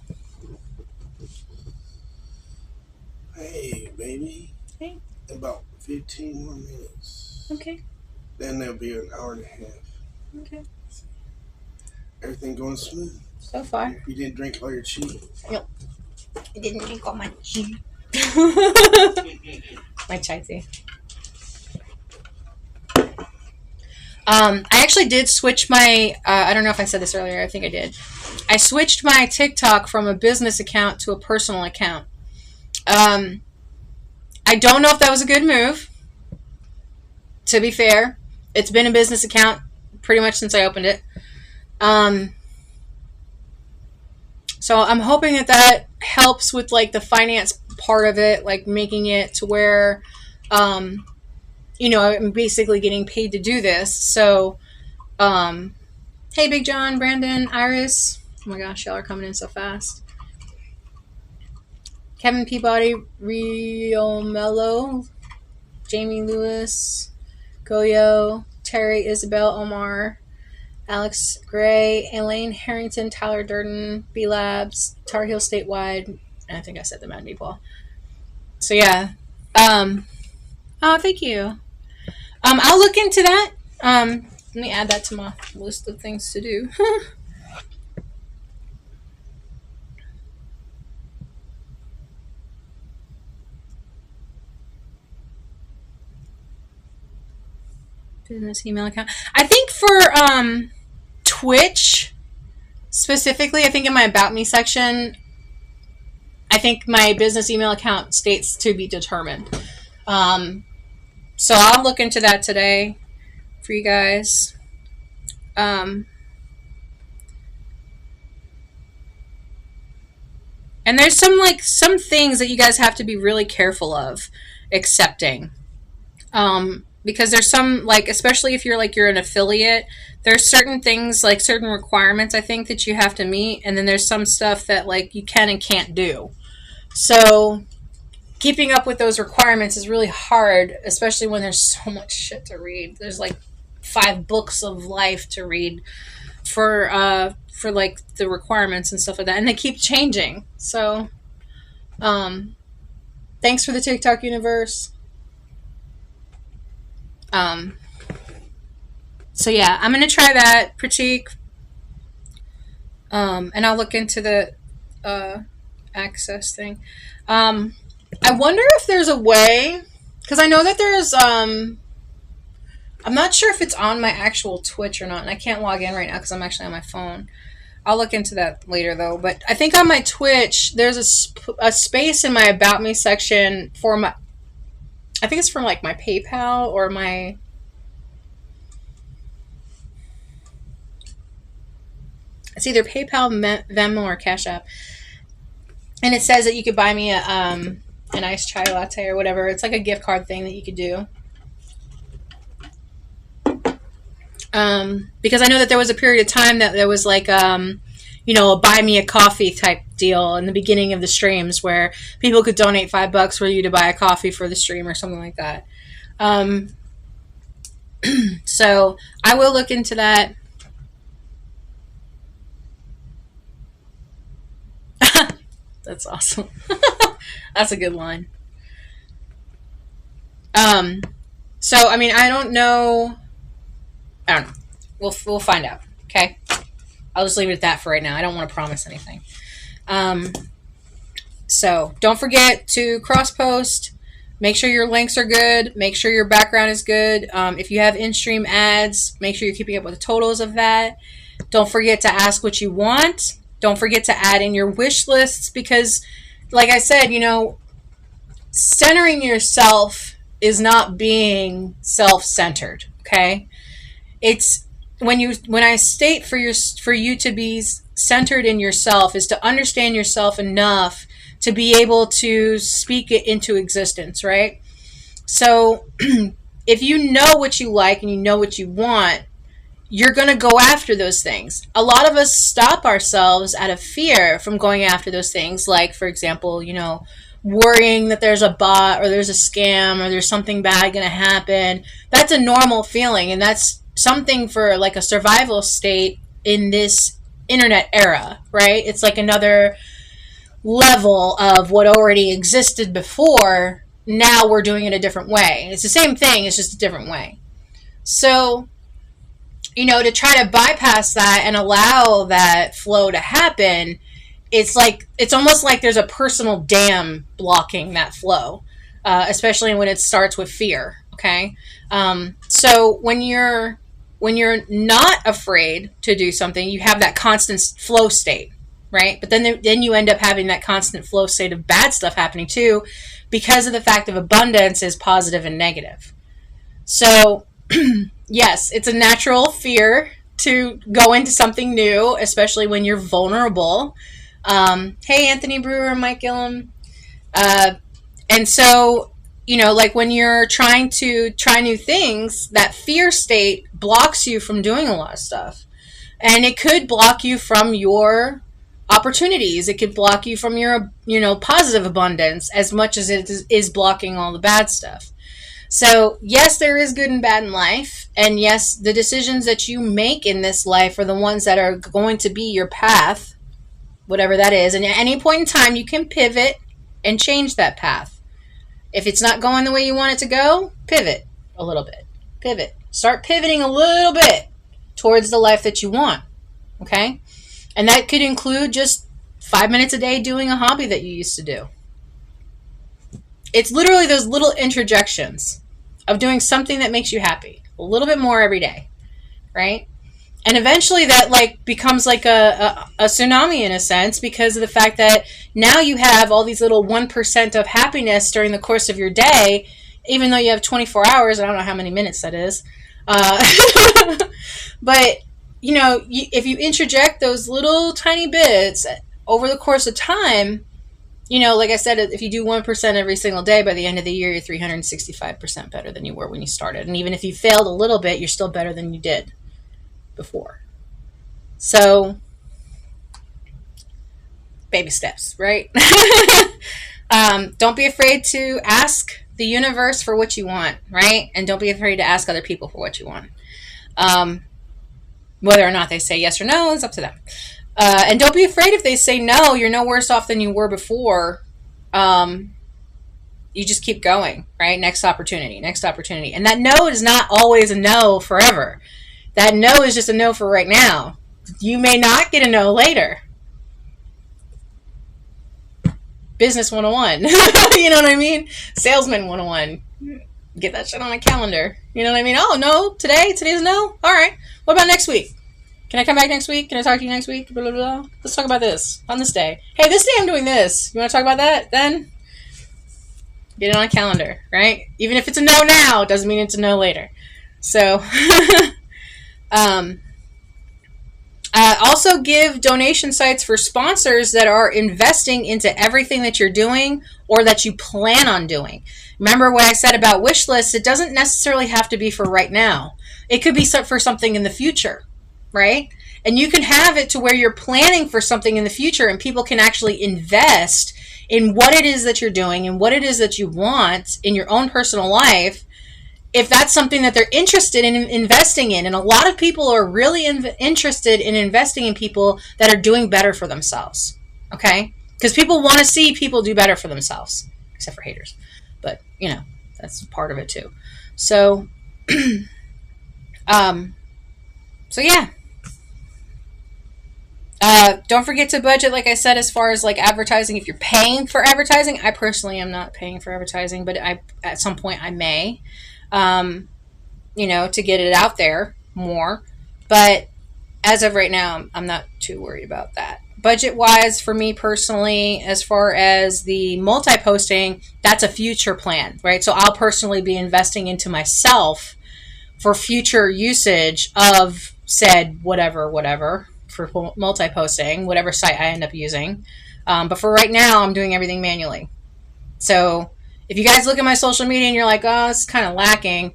Hey, baby. Hey. About 15 more minutes. Okay. Then there'll be an hour and a half. Okay. Everything going smooth. So far. You didn't drink all your tea? Nope. I didn't drink all my tea. My chai tea. I actually did switch my, I don't know if I said this earlier, I think I did. I switched my TikTok from a business account to a personal account. I don't know if that was a good move. To be fair, it's been a business account pretty much since I opened it. So I'm hoping that that helps with like the finance part of it, like making it to where, you know, I'm basically getting paid to do this. So, hey, Big John, Brandon, Iris. Oh my gosh, y'all are coming in so fast. Kevin Peabody, Rio Mello, Jamie Lewis, Goyo, Terry, Isabel, Omar, Alex Gray, Elaine Harrington, Tyler Durden, B Labs, Tar Heel Statewide, and I think I said the Mad Meatball. So yeah. Oh, thank you. I'll look into that. Let me add that to my list of things to do. Business email account. I think for Twitch specifically, I think in my About Me section, I think my business email account states to be determined. So I'll look into that today for you guys. And there's some things that you guys have to be really careful of accepting. Because there's some, like, especially if you're an affiliate, there's certain things, like certain requirements, I think, that you have to meet, and then there's some stuff that, like, you can and can't do. So keeping up with those requirements is really hard, especially when there's so much shit to read. There's like 5 books of life to read for like the requirements and stuff like that, and they keep changing. So thanks for the TikTok universe. So yeah, I'm gonna try that, Pratik. And I'll look into the access thing. I wonder if there's a way, because I know that there's I'm not sure if it's on my actual Twitch or not, and I can't log in right now because I'm actually on my phone. I'll look into that later though. But I think on my Twitch there's a space in my About Me section for my, I think it's from like my PayPal or my, it's either PayPal, Venmo, or Cash App, and it says that you could buy me a iced chai latte or whatever. It's like a gift card thing that you could do. Because I know that there was a period of time that there was like, you know, a buy me a coffee type deal in the beginning of the streams where people could donate $5 for you to buy a coffee for the stream or something like that. So I will look into that. That's awesome. That's a good line. So I mean, I don't know. We'll find out. Okay. I'll just leave it at that for right now. I don't want to promise anything. So don't forget to cross post. Make sure your links are good. Make sure your background is good. If you have in-stream ads, make sure you're keeping up with the totals of that. Don't forget to ask what you want. Don't forget to add in your wish lists because, like I said, you know, centering yourself is not being self-centered, okay? It's when I state for you to be centered in yourself is to understand yourself enough to be able to speak it into existence, right? So if you know what you like and you know what you want, you're going to go after those things. A lot of us stop ourselves out of fear from going after those things. Like, for example, worrying that there's a bot or there's a scam or there's something bad going to happen. That's a normal feeling. And that's something for like a survival state in this internet era, right? It's like another level of what already existed before. Now we're doing it a different way. It's the same thing. It's just a different way. So, to try to bypass that and allow that flow to happen, it's almost like there's a personal dam blocking that flow, especially when it starts with fear. Okay, so when you're not afraid to do something, you have that constant flow state, right? But then you end up having that constant flow state of bad stuff happening too, because of the fact of abundance is positive and negative. So yes, it's a natural fear to go into something new, especially when you're vulnerable. Hey, Anthony Brewer and Mike Gillum. And so, like when you're trying to try new things, that fear state blocks you from doing a lot of stuff. And it could block you from your opportunities. It could block you from your, positive abundance as much as it is blocking all the bad stuff. So, yes, there is good and bad in life. And yes, the decisions that you make in this life are the ones that are going to be your path, whatever that is. And at any point in time, you can pivot and change that path. If it's not going the way you want it to go, pivot a little bit. Pivot. Start pivoting a little bit towards the life that you want. Okay? And that could include just 5 minutes a day doing a hobby that you used to do. It's literally those little interjections of doing something that makes you happy a little bit more every day, right? And eventually that becomes like a tsunami in a sense, because of the fact that now you have all these little 1% of happiness during the course of your day, even though you have 24 hours. I don't know how many minutes that is. But, if you interject those little tiny bits over the course of time, like I said, if you do 1% every single day, by the end of the year, you're 365% better than you were when you started. And even if you failed a little bit, you're still better than you did before. So, baby steps, right? Don't be afraid to ask the universe for what you want, right? And don't be afraid to ask other people for what you want. Whether or not they say yes or no is up to them. And don't be afraid if they say no. You're no worse off than you were before. You just keep going, right? Next opportunity. And that no is not always a no forever. That no is just a no for right now. You may not get a no later. Business 101. You know what I mean? Salesman 101. Get that shit on my calendar. You know what I mean? Oh, no, today's a no? All right. What about next week? Can I come back next week? Can I talk to you next week? Blah, blah, blah. Let's talk about this on this day. Hey, this day I'm doing this. You want to talk about that then? Get it on a calendar, right? Even if it's a no now, it doesn't mean it's a no later. So, also give donation sites for sponsors that are investing into everything that you're doing or that you plan on doing. Remember what I said about wish lists? It doesn't necessarily have to be for right now. It could be for something in the future. Right? And you can have it to where you're planning for something in the future and people can actually invest in what it is that you're doing and what it is that you want in your own personal life, if that's something that they're interested in investing in. And a lot of people are really interested in investing in people that are doing better for themselves. Okay? Because people want to see people do better for themselves, except for haters. But, that's part of it too. So, yeah. Don't forget to budget, like I said, as far as advertising. If you're paying for advertising, I personally am not paying for advertising, but at some point I may, to get it out there more. But as of right now, I'm not too worried about that. Budget-wise, for me personally, as far as the multi-posting, that's a future plan, right? So I'll personally be investing into myself for future usage of said whatever for multi-posting, whatever site I end up using. But for right now, I'm doing everything manually. So if you guys look at my social media and you're like, oh, it's kind of lacking,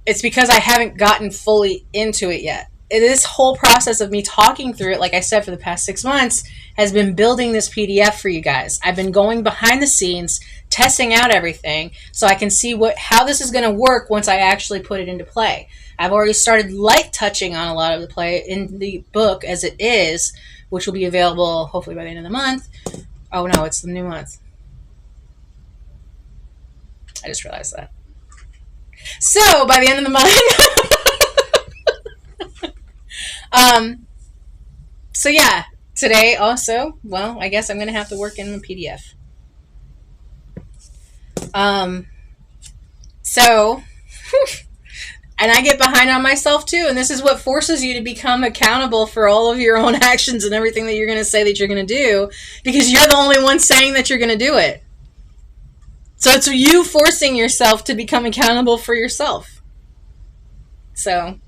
it's because I haven't gotten fully into it yet. this whole process of me talking through it, like I said, for the past 6 months, has been building this PDF for you guys. I've been going behind the scenes, testing out everything, so I can see how this is going to work once I actually put it into play. I've already started light touching on a lot of the play in the book as it is, which will be available hopefully by the end of the month. Oh no, it's the new month. I just realized that. So by the end of the month. So yeah, today also, well, I guess I'm going to have to work in the PDF. So, and I get behind on myself too, and this is what forces you to become accountable for all of your own actions and everything that you're going to say that you're going to do, because you're the only one saying that you're going to do it. So it's you forcing yourself to become accountable for yourself. So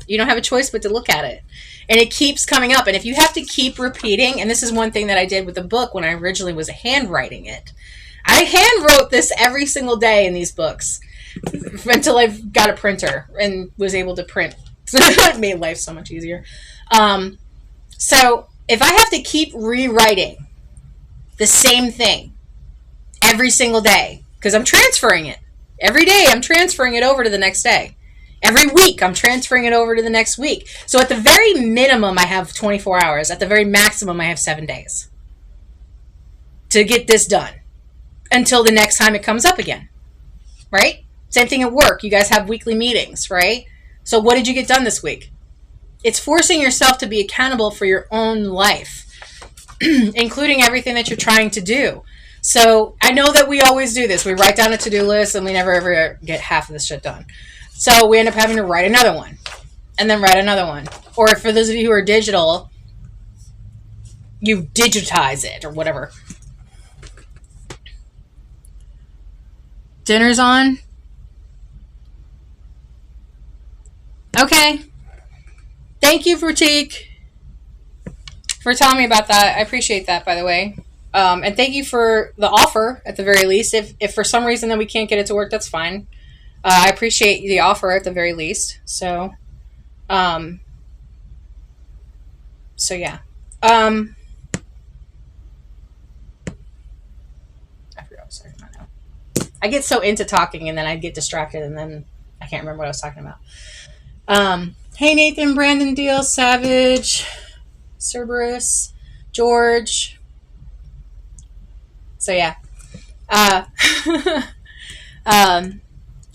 you don't have a choice but to look at it. And it keeps coming up. And if you have to keep repeating, and this is one thing that I did with the book when I originally was handwriting it. I hand wrote this every single day in these books until I got a printer and was able to print. It made life so much easier. So if I have to keep rewriting the same thing every single day, because I'm transferring it. Every day I'm transferring it over to the next day. Every week, I'm transferring it over to the next week. So at the very minimum, I have 24 hours. At the very maximum, I have 7 days to get this done until the next time it comes up again, right? Same thing at work. You guys have weekly meetings, right? So what did you get done this week? It's forcing yourself to be accountable for your own life, including everything that you're trying to do. So I know that we always do this. We write down a to-do list and we never ever get half of this shit done. So we end up having to write another one and then write another one. Or for those of you who are digital, you digitize it or whatever. Dinner's on? Okay. Thank you, Pratik, for telling me about that. I appreciate that, by the way. And thank you for the offer, at the very least. If for some reason that we can't get it to work, that's fine. I appreciate the offer at the very least. So yeah. I forgot what I was talking about now. I get so into talking and then I get distracted and then I can't remember what I was talking about. Hey Nathan, Brandon, Deal, Savage, Cerberus, George. So yeah.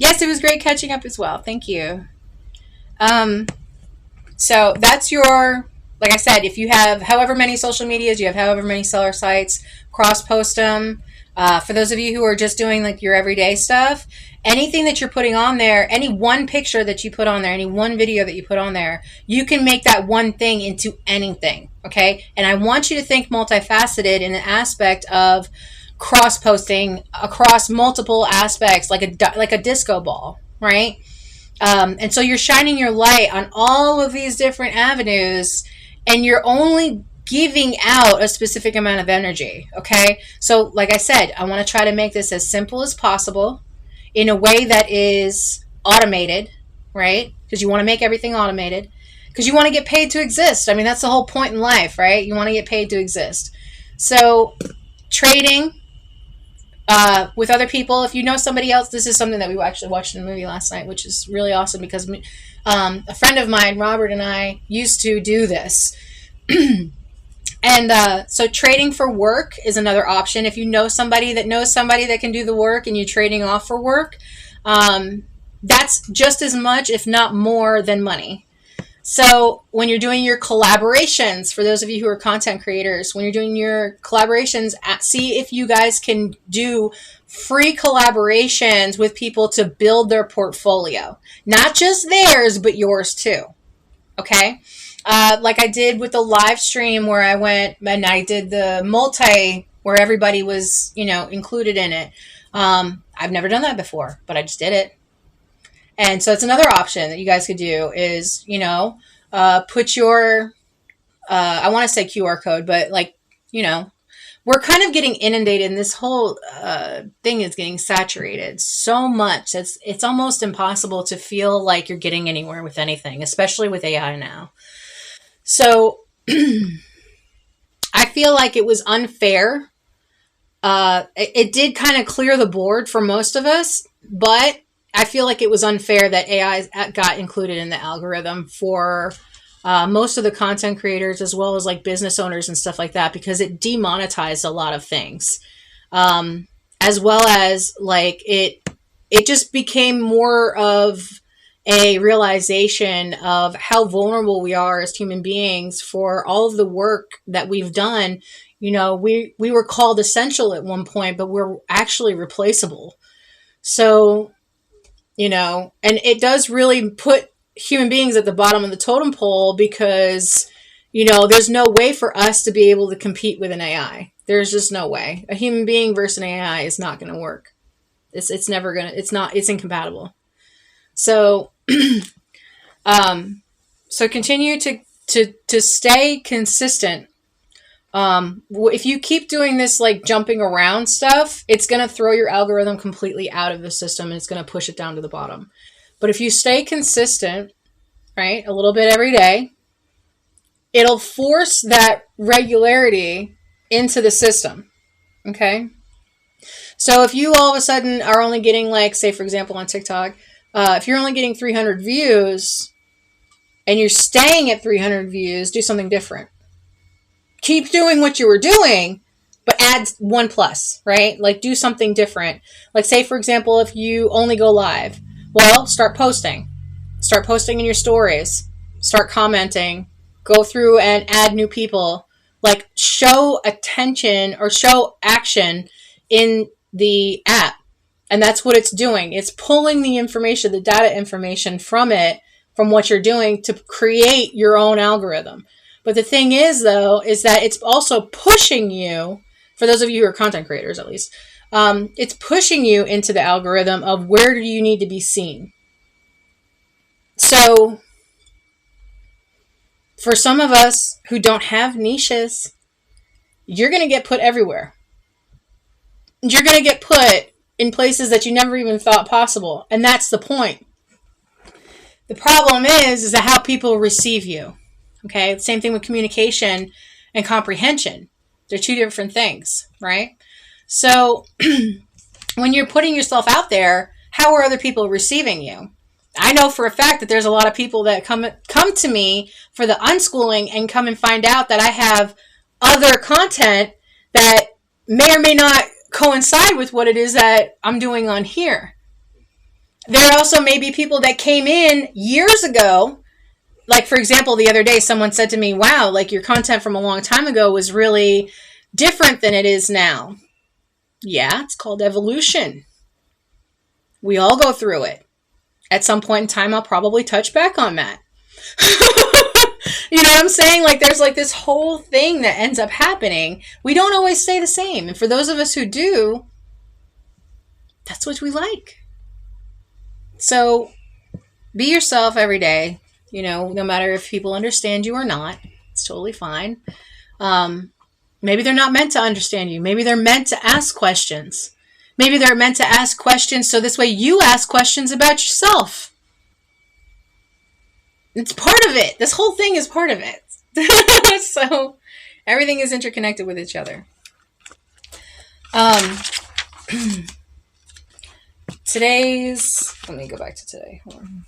Yes, it was great catching up as well. Thank you. So that's your, like I said, if you have however many social medias, you have however many seller sites, cross-post them. For those of you who are just doing like your everyday stuff, anything that you're putting on there, any one picture that you put on there, any one video that you put on there, you can make that one thing into anything, okay? And I want you to think multifaceted in the aspect of cross-posting across multiple aspects, like a disco ball, right? And so you're shining your light on all of these different avenues, and you're only giving out a specific amount of energy, okay? So like I said, I want to try to make this as simple as possible in a way that is automated, right? Because you want to make everything automated, because you want to get paid to exist. I mean, that's the whole point in life, right? You want to get paid to exist. So trading with other people, if you know somebody else, this is something that we actually watched in a movie last night, which is really awesome because a friend of mine, Robert, and I used to do this. And so trading for work is another option. If you know somebody that can do the work and you're trading off for work, that's just as much, if not more, than money. So when you're doing your collaborations, for those of you who are content creators, when you're doing your collaborations, see if you guys can do free collaborations with people to build their portfolio. Not just theirs, but yours too. Okay? Like I did with the live stream where I went and I did the multi where everybody was, included in it. I've never done that before, but I just did it. And so it's another option that you guys could do is, put your, I want to say QR code, but we're kind of getting inundated, and this whole thing is getting saturated so much. It's almost impossible to feel like you're getting anywhere with anything, especially with AI now. So I feel like it was unfair. It did kind of clear the board for most of us, but I feel like it was unfair that AI got included in the algorithm for most of the content creators, as well as like business owners and stuff like that, because it demonetized a lot of things, as well as like it just became more of a realization of how vulnerable we are as human beings for all of the work that we've done. You know, we were called essential at one point, but we're actually replaceable. So, you know, and it does really put human beings at the bottom of the totem pole, because, you know, there's no way for us to be able to compete with an AI. There's just no way. A human being versus an AI is not going to work. It's never going to, it's incompatible. So, so continue to stay consistent. If you keep doing this like jumping around stuff, it's going to throw your algorithm completely out of the system, and it's going to push it down to the bottom. But if you stay consistent, right, a little bit every day, it'll force that regularity into the system. Okay. So if you all of a sudden are only getting, like, say for example on TikTok, if you're only getting 300 views and you're staying at 300 views, do something different. Keep doing what you were doing, but add 1 plus, right? Like, do something different. Like, say for example, if you only go live, well, start posting in your stories, start commenting, go through and add new people, like show attention or show action in the app. And that's what it's doing. It's pulling the information, the data information from it, from what you're doing, to create your own algorithm. But the thing is, though, is that it's also pushing you, for those of you who are content creators at least, it's pushing you into the algorithm of where do you need to be seen. So for some of us who don't have niches, you're going to get put everywhere. You're going to get put in places that you never even thought possible. And that's the point. The problem is how people receive you. Okay. Same thing with communication and comprehension. They're two different things, right? So when you're putting yourself out there, how are other people receiving you? I know for a fact that there's a lot of people that come to me for the unschooling and come and find out that I have other content that may or may not coincide with what it is that I'm doing on here. There also may be people that came in years ago. Like, for example, the other day, someone said to me, wow, like your content from a long time ago was really different than it is now. Yeah, it's called evolution. We all go through it. At some point in time, I'll probably touch back on that. You know what I'm saying? Like, there's like this whole thing that ends up happening. We don't always stay the same. And for those of us who do, that's what we like. So be yourself every day. You know, no matter if people understand you or not, it's totally fine. Maybe they're not meant to understand you. Maybe they're meant to ask questions. Maybe they're meant to ask questions so this way you ask questions about yourself. It's part of it. This whole thing is part of it. So everything is interconnected with each other. Let me go back to today. Hold on.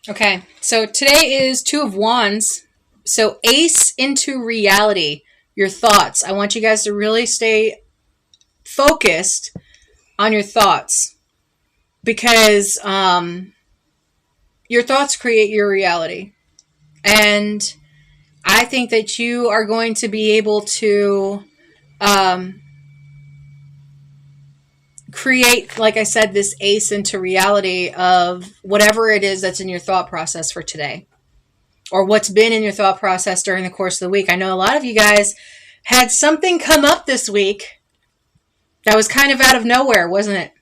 Okay, so today is 2 of Wands. So ace into reality, your thoughts. I want you guys to really stay focused on your thoughts, because your thoughts create your reality. And I think that you are going to be able to create, like I said, this ace into reality of whatever it is that's in your thought process for today, or what's been in your thought process during the course of the week. I know a lot of you guys had something come up this week That was kind of out of nowhere, wasn't it?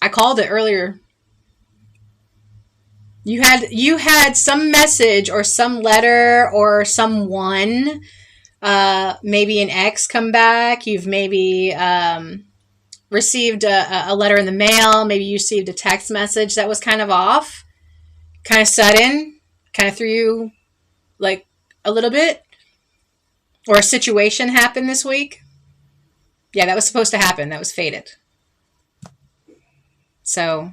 I called it earlier. You had some message or some letter or someone, maybe an ex come back. You've maybe received a letter in the mail. Maybe you received a text message that was kind of off, kind of sudden, kind of threw you like a little bit, or a situation happened this week. Yeah, that was supposed to happen. That was fated. So,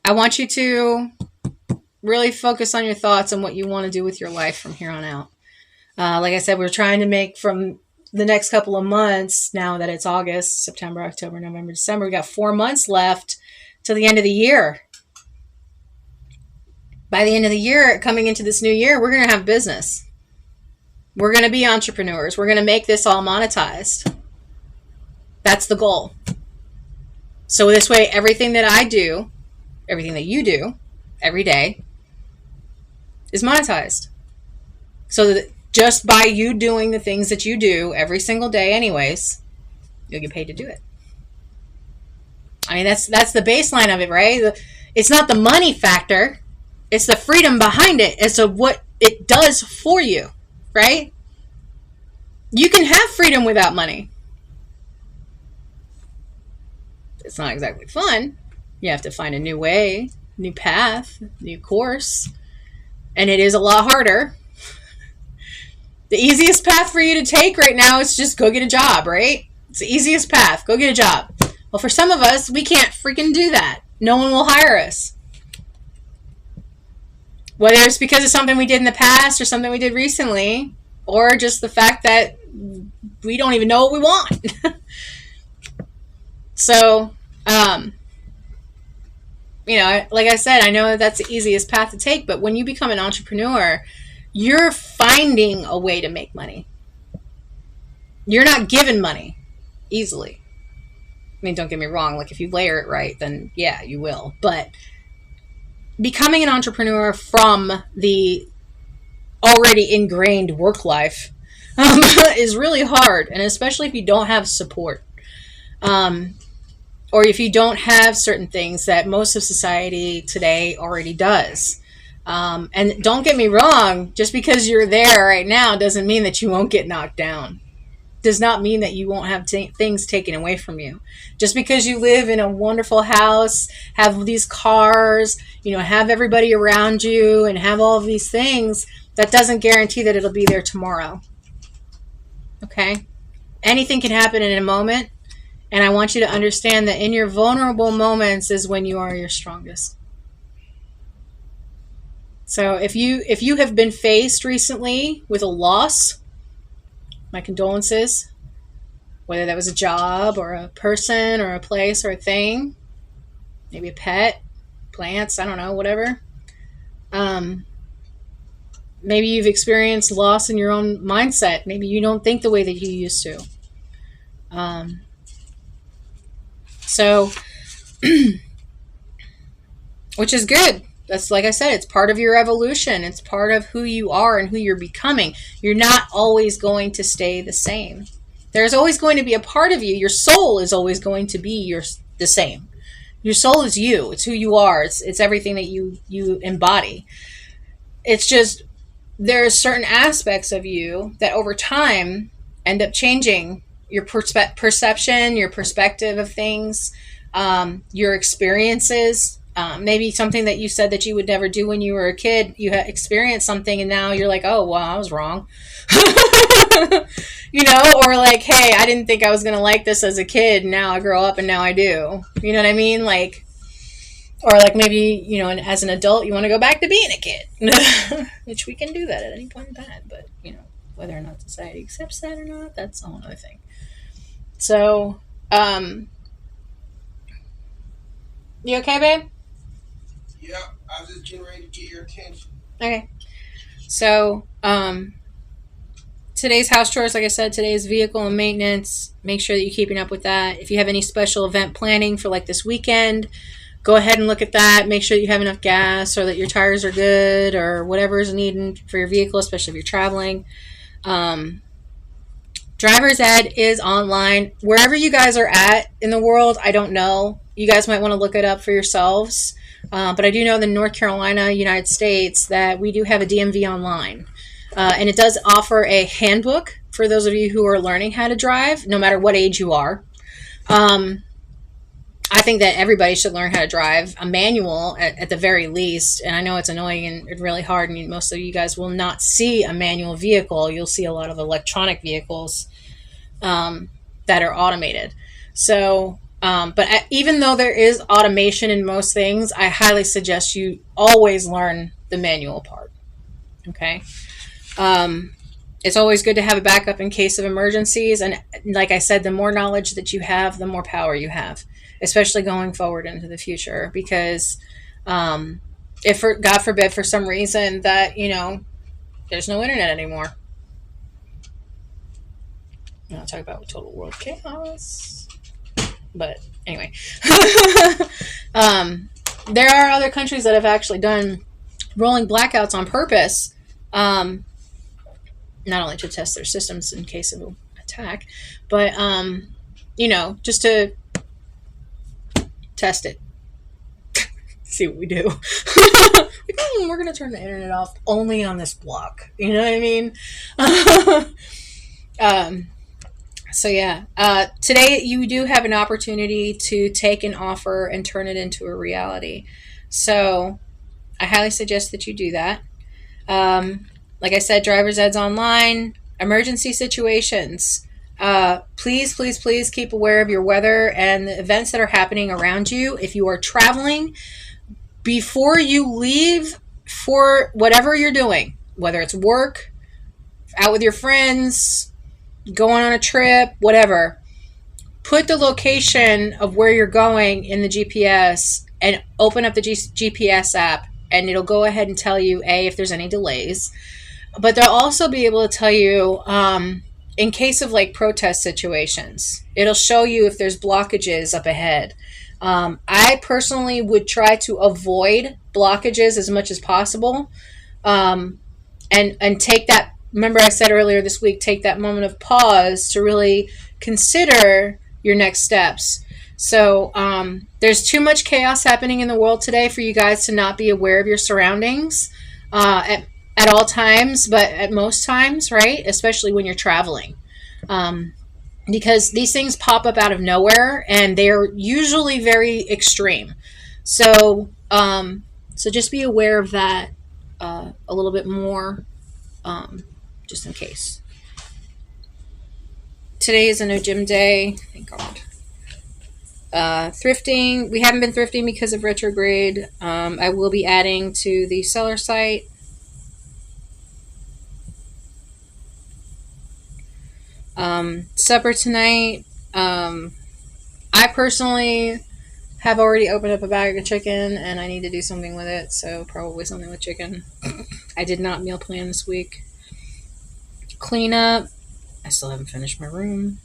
I want you to really focus on your thoughts and what you want to do with your life from here on out. Like I said, we're trying to make from the next couple of months, now that it's August, September, October, November, December, we got 4 months left till the end of the year. By the end of the year, coming into this new year, we're going to have business. We're going to be entrepreneurs. We're going to make this all monetized. That's the goal. So this way, everything that I do, everything that you do every day is monetized. So that just by you doing the things that you do every single day anyways, you'll get paid to do it. I mean, that's the baseline of it, right? It's not the money factor. It's the freedom behind it as to what it does for you, right? You can have freedom without money. It's not exactly fun. You have to find a new way, new path, new course. And it is a lot harder. The easiest path for you to take right now is just go get a job, right? It's the easiest path. Go get a job. Well, for some of us, we can't freaking do that. No one will hire us. Whether it's because of something we did in the past or something we did recently, or just the fact that we don't even know what we want. So, like I said, I know that's the easiest path to take, but when you become an entrepreneur, you're finding a way to make money. You're not given money easily. I mean, don't get me wrong. Like, if you layer it right, then yeah, you will. But becoming an entrepreneur from the already ingrained work life is really hard. And especially if you don't have support. Or if you don't have certain things that most of society today already does. And don't get me wrong, just because you're there right now doesn't mean that you won't get knocked down. Does not mean that you won't have things taken away from you. Just because you live in a wonderful house, have these cars, have everybody around you and have all of these things, that doesn't guarantee that it'll be there tomorrow. Okay? Anything can happen in a moment. And I want you to understand that in your vulnerable moments is when you are your strongest. So if you have been faced recently with a loss, my condolences. Whether that was a job or a person or a place or a thing, maybe a pet, plants, I don't know, whatever. Maybe you've experienced loss in your own mindset. Maybe you don't think the way that you used to. So, which is good. That's, like I said, it's part of your evolution. It's part of who you are and who you're becoming. You're not always going to stay the same. There's always going to be a part of you. Your soul is always going to be the same. Your soul is you. It's who you are. It's everything that you embody. It's just there's certain aspects of you that over time end up changing your perception, your perspective of things, your experiences. Maybe something that you said that you would never do when you were a kid, you had experienced something and now you're like, oh, well, I was wrong. Or like, hey, I didn't think I was going to like this as a kid. Now I grow up and now I do. You know what I mean? Like, or like maybe, as an adult, you want to go back to being a kid, which we can do that at any point in time. But, whether or not society accepts that or not, that's a whole other thing. So, you okay, babe? Yeah, I was just getting ready to get your attention. Okay. So, today's house chores, like I said, today's vehicle and maintenance. Make sure that you're keeping up with that. If you have any special event planning for like this weekend, go ahead and look at that. Make sure you have enough gas or that your tires are good or whatever is needed for your vehicle, especially if you're traveling. Driver's ed is online. Wherever you guys are at in the world, I don't know. You guys might want to look it up for yourselves. But I do know in North Carolina, United States, that we do have a DMV online. And it does offer a handbook for those of you who are learning how to drive, no matter what age you are. I think that everybody should learn how to drive a manual at the very least. And I know it's annoying and really hard, and most of you guys will not see a manual vehicle. You'll see a lot of electronic vehicles that are automated. So, but even though there is automation in most things, I highly suggest you always learn the manual part. Okay. It's always good to have a backup in case of emergencies. And like I said, the more knowledge that you have, the more power you have, especially going forward into the future. Because if, God forbid, for some reason that, there's no internet anymore. I'll talk about total world chaos. But anyway, there are other countries that have actually done rolling blackouts on purpose, not only to test their systems in case of an attack, but just to test it, see what we do. We're gonna turn the internet off only on this block. You know what I mean? So yeah, today you do have an opportunity to take an offer and turn it into a reality. So I highly suggest that you do that. Like I said, driver's ed's online. Emergency situations. Please, please, please keep aware of your weather and the events that are happening around you. If you are traveling, before you leave for whatever you're doing, whether it's work, out with your friends, going on a trip, whatever, put the location of where you're going in the GPS and open up the GPS app, and it'll go ahead and tell you, if there's any delays. But they'll also be able to tell you, in case of like protest situations, it'll show you if there's blockages up ahead. I personally would try to avoid blockages as much as possible, and take that. Remember I said earlier this week, take that moment of pause to really consider your next steps. So there's too much chaos happening in the world today for you guys to not be aware of your surroundings at all times, but at most times, right? Especially when you're traveling. Because these things pop up out of nowhere, and they're usually very extreme. So just be aware of that a little bit more, just in case. Today is a no gym day, thank God. Thrifting, we haven't been thrifting because of retrograde. I will be adding to the seller site. Supper tonight. I personally have already opened up a bag of chicken, and I need to do something with it, so probably something with chicken. I did not meal plan this week. Clean up. I still haven't finished my room.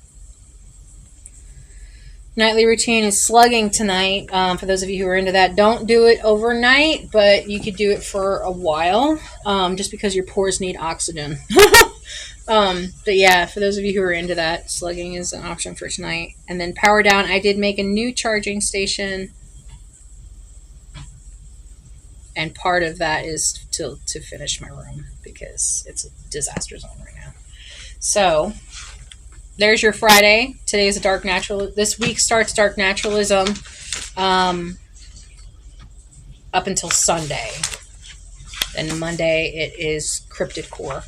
Nightly routine is slugging tonight. For those of you who are into that, don't do it overnight, but you could do it for a while, just because your pores need oxygen. But yeah, for those of you who are into that, slugging is an option for tonight. And then power down. I did make a new charging station, and part of that is to finish my room because it's a disaster zone right now. So there's your Friday. Today is a dark natural. This week starts dark naturalism up until Sunday. Then Monday it is cryptid core.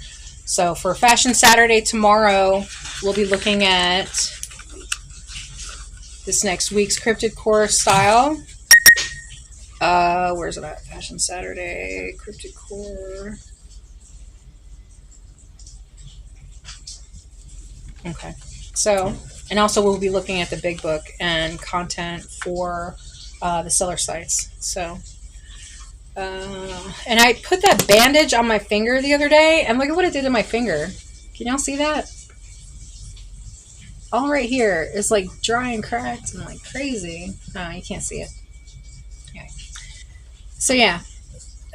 So for Fashion Saturday tomorrow, we'll be looking at this next week's cryptid core style. Where's it at? Fashion Saturday, cryptid core. Okay. So, and also we'll be looking at the big book and content for the seller sites. So, and I put that bandage on my finger the other day, and look at what it did to my finger. Can y'all see that? All right here is like dry and cracked and like crazy. No, you can't see it. Okay. So yeah.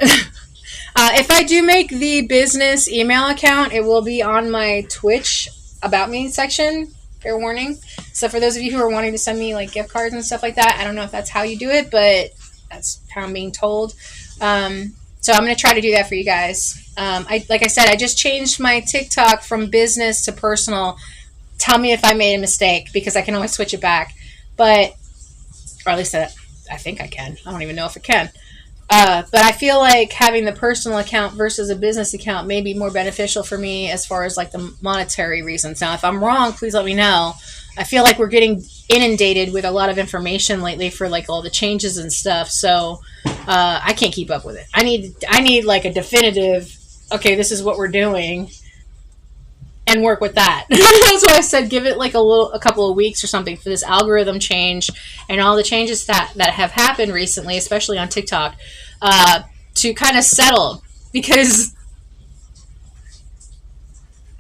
If I do make the business email account, it will be on my Twitch about me section. Fair warning. So for those of you who are wanting to send me like gift cards and stuff like that, I don't know if that's how you do it, but that's how I'm being told. So I'm going to try to do that for you guys. Like I said, I just changed my TikTok from business to personal. Tell me if I made a mistake because I can always switch it back. But, or at least I think I can. I don't even know if it can. But I feel like having the personal account versus a business account may be more beneficial for me as far as like the monetary reasons. Now, if I'm wrong, please let me know. I feel like we're getting inundated with a lot of information lately for like all the changes and stuff. So I can't keep up with it. I need like a definitive. Okay, this is what we're doing, and work with that. That's why I said give it like a couple of weeks or something for this algorithm change and all the changes that have happened recently, especially on TikTok, to kind of settle because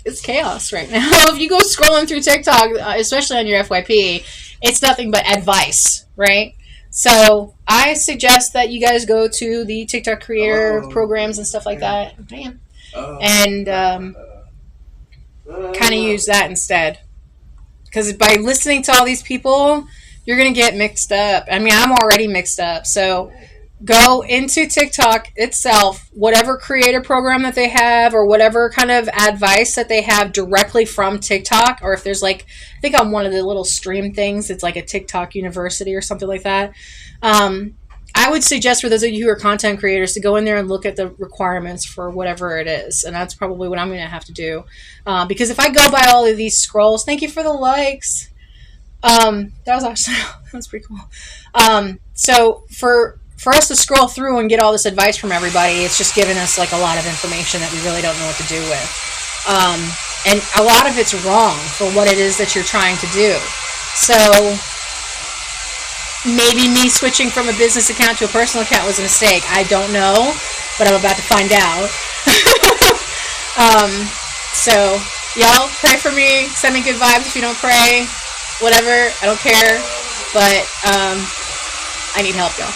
it's chaos right now. If you go scrolling through TikTok, especially on your FYP, it's nothing but advice, right? So I suggest that you guys go to the TikTok creator programs and stuff like that, man, and kind of use that instead. Because by listening to all these people, you're going to get mixed up. I mean, I'm already mixed up. So go into TikTok itself, whatever creator program that they have, or whatever kind of advice that they have directly from TikTok, or if there's like, I think on one of the little stream things, it's like a TikTok university or something like that. I would suggest for those of you who are content creators to go in there and look at the requirements for whatever it is. And that's probably what I'm going to have to do. Because if I go by all of these scrolls, thank you for the likes. That was actually, that was pretty cool. So for us to scroll through and get all this advice from everybody, it's just giving us like a lot of information that we really don't know what to do with. And a lot of it's wrong for what it is that you're trying to do. So maybe me switching from a business account to a personal account was a mistake. I don't know, but I'm about to find out. So y'all pray for me. Send me good vibes if you don't pray. Whatever, I don't care. But I need help, y'all.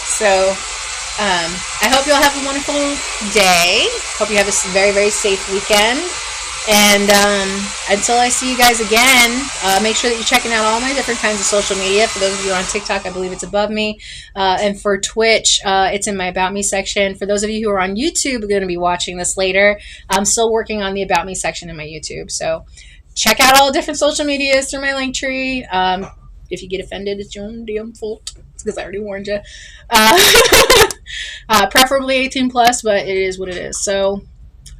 So I hope you'll have a wonderful day. Hope you have a very, very safe weekend. And until I see you guys again, make sure that you're checking out all my different kinds of social media. For those of you on TikTok, I believe it's above me. And for Twitch, it's in my About Me section. For those of you who are on YouTube, are going to be watching this later, I'm still working on the About Me section in my YouTube. So check out all the different social medias through my link tree. If you get offended, it's your own damn fault. It's because I already warned you. Preferably 18 plus, but it is what it is. So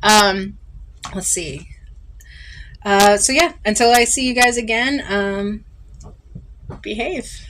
let's see. So yeah, until I see you guys again, behave.